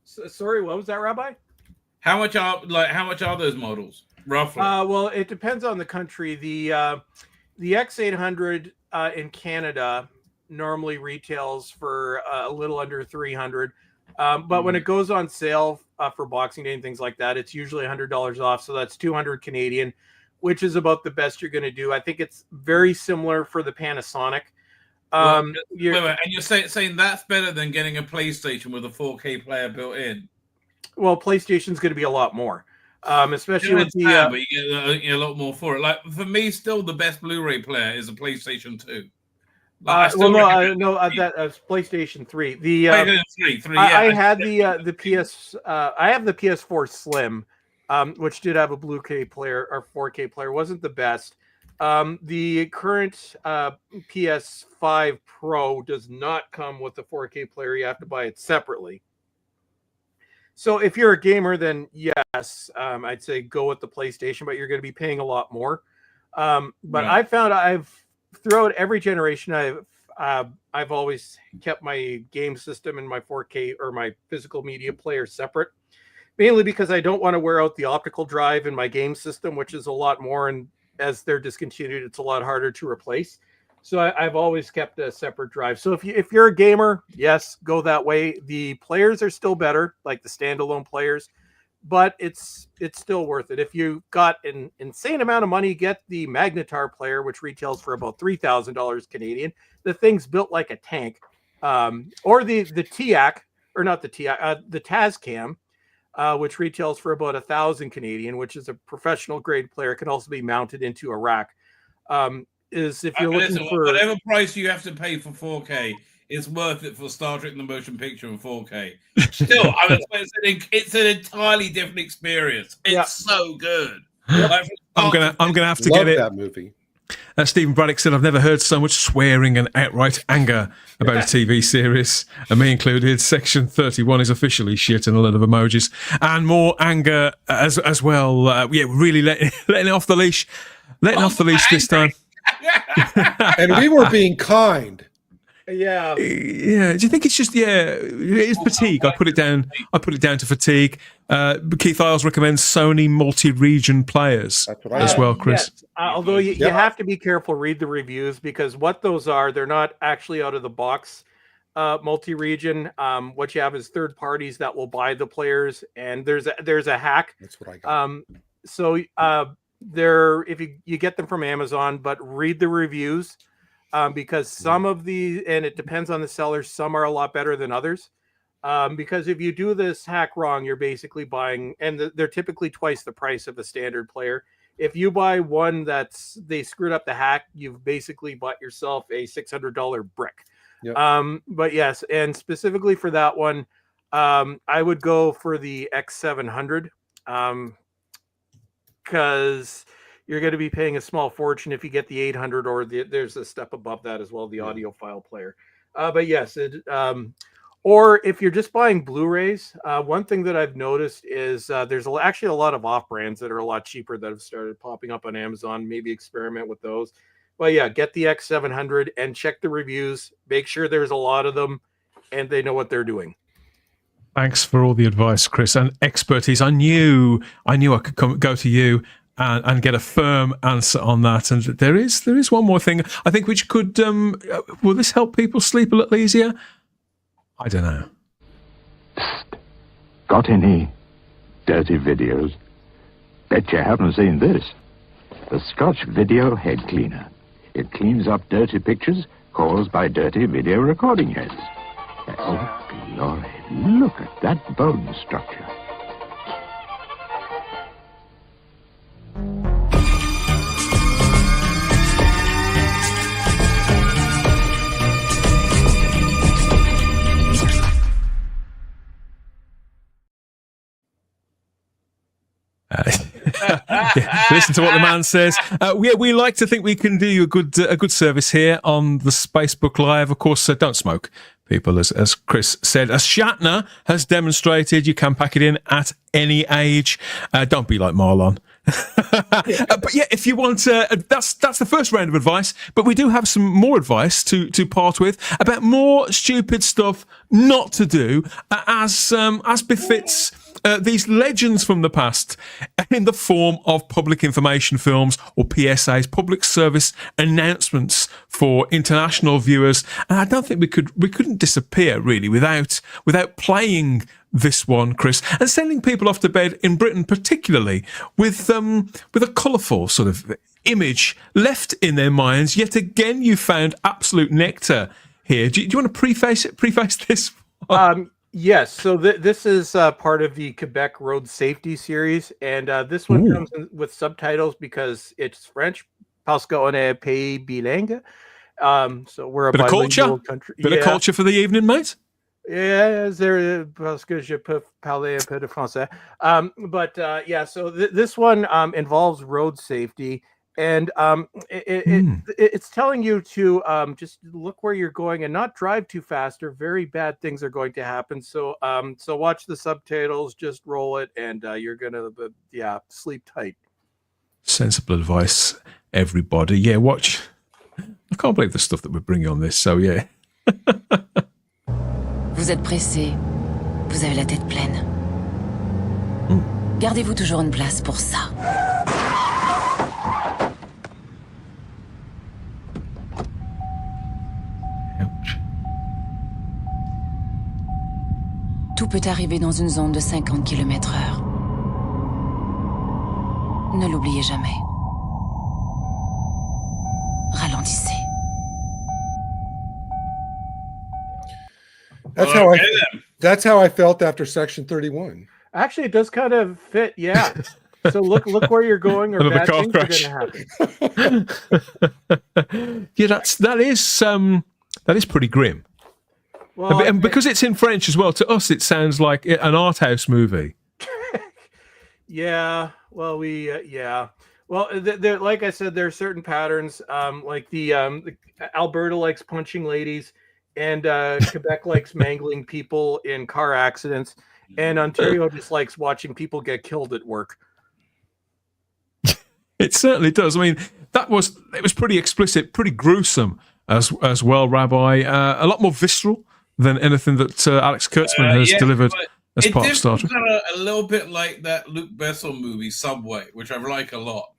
Sorry, what was that, Rabbi? How much are those models, roughly? Well, it depends on the country. The X800 in Canada normally retails for a little under $300. But when it goes on sale for Boxing Day and things like that, it's usually $100 off. So that's $200 Canadian, which is about the best you're going to do. I think it's very similar for the Panasonic. And you're saying that's better than getting a PlayStation with a 4K player built in? Well, PlayStation's going to be a lot more, especially with the. But you get a lot more for it. Like, for me, still the best Blu-ray player is a PlayStation 2. That's PlayStation 3. I had the PS. I have the PS4 Slim, which did have a Blu-ray player or 4K player. Wasn't the best. The current PS5 Pro does not come with the 4K player. You have to buy it separately. So if you're a gamer, then yes, I'd say go with the PlayStation, but you're going to be paying a lot more. But I found throughout every generation, I've always kept my game system and my 4K or my physical media player separate, mainly because I don't want to wear out the optical drive in my game system, which is a lot more. And as they're discontinued, it's a lot harder to replace. So I've always kept a separate drive. So if you're a gamer, yes, go that way. The players are still better, like the standalone players, but it's still worth it. If you got an insane amount of money, get the Magnetar player, which retails for about $3,000 Canadian. The thing's built like a tank. Or the TIAC, or not the TIAC, the Tascam, which retails for about $1,000 Canadian, which is a professional grade player. It can also be mounted into a rack. Is if you're looking for whatever price you have to pay for 4K, it's worth it for Star Trek: The Motion Picture in 4K. Still, it's an entirely different experience. It's so good. I'm gonna have to get it. That movie. Stephen Braddock said, I've never heard so much swearing and outright anger about a TV series, and me included. Section 31 is officially shit, and a lot of emojis. And more anger as well. Really letting off the leash. Letting off the leash this time. And we were being kind. Yeah. Yeah. Do you think it's just it's fatigue? I put it down to fatigue. Keith Isles recommends Sony multi-region players as well, Chris. Yes. Although you have to be careful, read the reviews, because what those are, they're not actually out of the box multi-region. What you have is third parties that will buy the players, and there's a hack. That's what I got. So if you get them from Amazon, but read the reviews. Because some of the, and it depends on the seller, some are a lot better than others. Because if you do this hack wrong, you're basically buying, and they're typically twice the price of a standard player. If you buy one they screwed up the hack, you've basically bought yourself a $600 brick. Yep. But yes, and specifically for that one, I would go for the X700, because you're going to be paying a small fortune if you get the 800, or there's a step above that as well, the audiophile player. But yes, or if you're just buying Blu-rays, one thing that I've noticed is there's actually a lot of off-brands that are a lot cheaper that have started popping up on Amazon. Maybe experiment with those. But yeah, get the X700 and check the reviews. Make sure there's a lot of them and they know what they're doing. Thanks for all the advice, Chris, and expertise. I knew I could go to you and get a firm answer on that. And there is one more thing I think which could will this help people sleep a little easier? I don't know. Psst. Got any dirty videos? Bet you haven't seen this. The Scotch Video Head Cleaner. It cleans up dirty pictures caused by dirty video recording heads. Oh, glory. Look at that bone structure. Listen to what the man says. We like to think we can do you a good service here on the Spacebook Live. Of course, don't smoke, people, as Chris said. As Shatner has demonstrated, you can pack it in at any age. Don't be like Marlon. But yeah, if you want, that's the first round of advice. But we do have some more advice to part with about more stupid stuff not to do, as befits these legends from the past, in the form of public information films or PSAs, public service announcements for international viewers. And I don't think we couldn't disappear really without playing this one, Chris, and sending people off to bed in Britain, particularly with a colourful sort of image left in their minds. Yet again, you found absolute nectar here. Do you want to preface this one? Yes. So this is part of the Quebec Road Safety series, and this one comes in with subtitles because it's French. Parce qu'on est pays bilingue. So we're a bit of bilingual culture, country. Bit of culture for the evening, mate. Yeah, parce que je peux parler un peu de français. Yeah, so this one involves road safety, and it's telling you to just look where you're going and not drive too fast, or very bad things are going to happen. So watch the subtitles, just roll it, and you're gonna sleep tight. Sensible advice, everybody. Yeah, watch. I can't believe the stuff that we're bringing on this. So yeah. Vous êtes pressé, vous avez la tête pleine. Gardez-vous toujours une place pour ça. Ouch. Tout peut arriver dans une zone de 50 km/h. Ne l'oubliez jamais. Ralentissez. That's how I felt after Section 31. Actually, it does kind of fit. Yeah. So look where you're going, or bad things are going to happen. Yeah, that is pretty grim. Well, and because it's in French as well, to us it sounds like an art house movie. Yeah. Well, Well, there, like I said, there are certain patterns. Like the Alberta likes punching ladies, and Quebec likes mangling people in car accidents, and Ontario just likes watching people get killed at work. It certainly does. I mean, it was pretty explicit, pretty gruesome as well, Rabbi. A lot more visceral than anything that Alex Kurtzman has delivered as part of Star Trek. Kind of a little bit like that Luc Besson movie Subway, which I like a lot.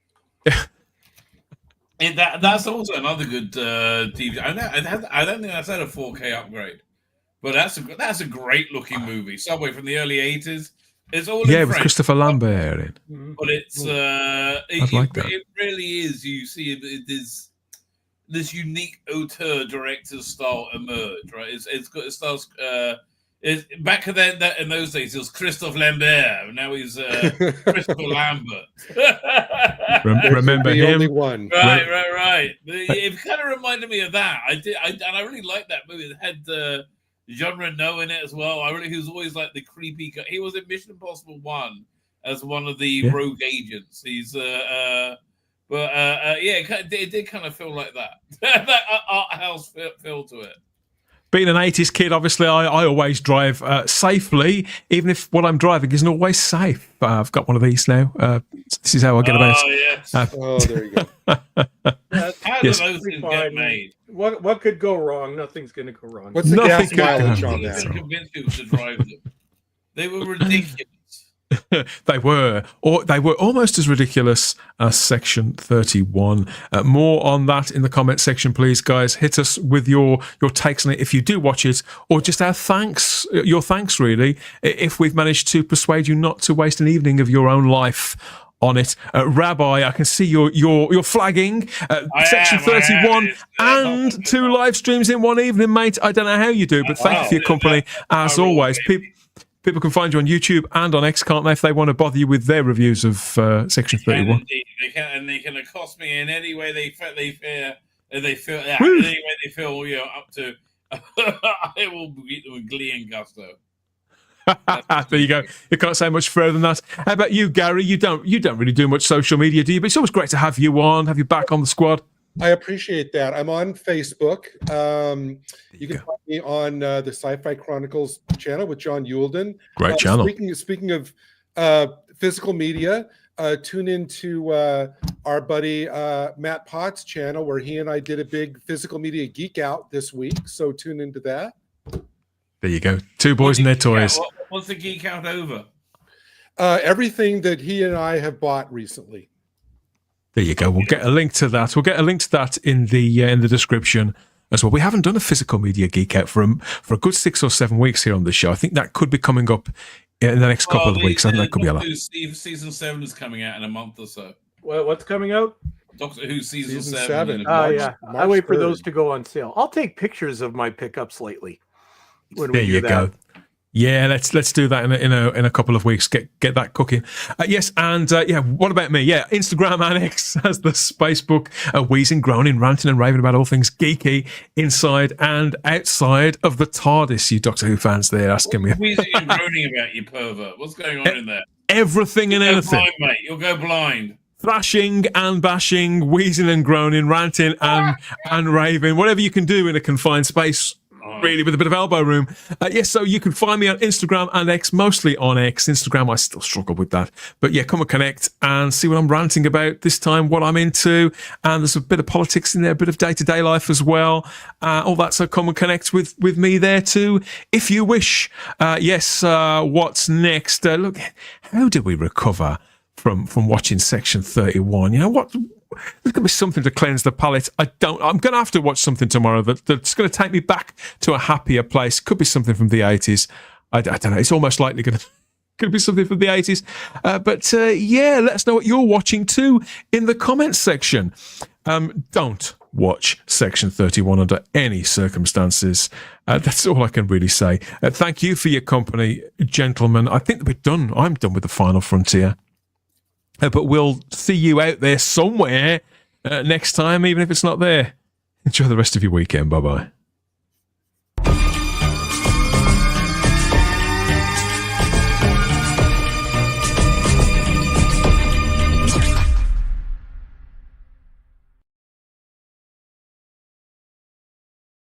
And that's also another good TV. I don't think that's had a 4K upgrade, but that's a great looking movie. Subway from the early 80s. It's all in with French, Christopher Lambert in. but it's like that. It really is. You see, it is this unique auteur director style emerge, right? It starts. Back then, in those days, it was Christophe Lambert. Now he's Christopher Lambert. Remember the him? only one. Right. It kind of reminded me of that. And I really liked that movie. It had Jean Reno in it as well. He was always like the creepy guy. He was in Mission Impossible 1 as one of the rogue agents. He's it did kind of feel like that. That art house feel to it. Being an 80s kid, obviously, I always drive safely, even if what I'm driving isn't always safe. I've got one of these now. This is how I get about. Oh, yes. There you go. How do those things get made? What could go wrong? Nothing's going to go wrong. What's the gas mileage on I couldn't that? convince people to drive them. They were ridiculous. They were almost as ridiculous as Section 31. More on that in the comment section, please, guys. Hit us with your takes on it if you do watch it, or just your thanks, really, if we've managed to persuade you not to waste an evening of your own life on it. Rabbi, I can see you're flagging Section 31 and 2 live streams in one evening, mate. I don't know how you do, but thank you for your company as always. People can find you on YouTube and on X, can't they, if they want to bother you with their reviews of Section 31? They can accost me in any way they feel up to. I will meet them with glee and gusto. There you go. You can't say much further than that. How about you, Gary? You don't really do much social media, do you? But it's always great to have you you back on the squad. I appreciate that. I'm on Facebook. You can find me on the Sci-Fi Chronicles channel with John Yulden. Great channel. Speaking of physical media, tune into our buddy Matt Potts' channel, where he and I did a big physical media geek out this week. So tune into that. There you go. 2 boys and their toys. What's the geek out over? Everything that he and I have bought recently. There you go. We'll get a link to that. We'll get a link to that in the description as well. We haven't done a physical media geek out for a good 6 or 7 weeks here on the show. I think that could be coming up in the next couple of weeks. I think that could be a lot. Season 7 is coming out in a month or so. What's coming out? Doctor Who season 7. Oh yeah, I wait for those to go on sale. I'll take pictures of my pickups lately. There you go. Yeah, let's do that in a couple of weeks. Get that cooking. Yes, and what about me? Yeah, Instagram and X has the Spacebook, wheezing, groaning, ranting, and raving about all things geeky inside and outside of the TARDIS. You Doctor Who fans there asking me. Wheezing and groaning about, you pervert. What's going on in there? Everything and anything. Blind, mate. You'll go blind. Thrashing and bashing, wheezing and groaning, ranting and raving, whatever you can do in a confined space. Really, with a bit of elbow room. Yes, so you can find me on Instagram and X, mostly on X. Instagram, I still struggle with that. But yeah, come and connect and see what I'm ranting about this time, what I'm into. And there's a bit of politics in there, a bit of day-to-day life as well. All that, so come and connect with me there too, if you wish. Yes, what's next? Look, how do we recover from watching Section 31? You know what? There's going to be something to cleanse the palate. I'm going to have to watch something tomorrow that's going to take me back to a happier place. Could be something from the 80s. I don't know. It's almost likely going to be something from the 80s. But let us know what you're watching too in the comments section. Don't watch Section 31 under any circumstances. That's all I can really say. Thank you for your company, gentlemen. I think that we're done. I'm done with the Final Frontier. But we'll see you out there somewhere next time, even if it's not there. Enjoy the rest of your weekend. Bye-bye.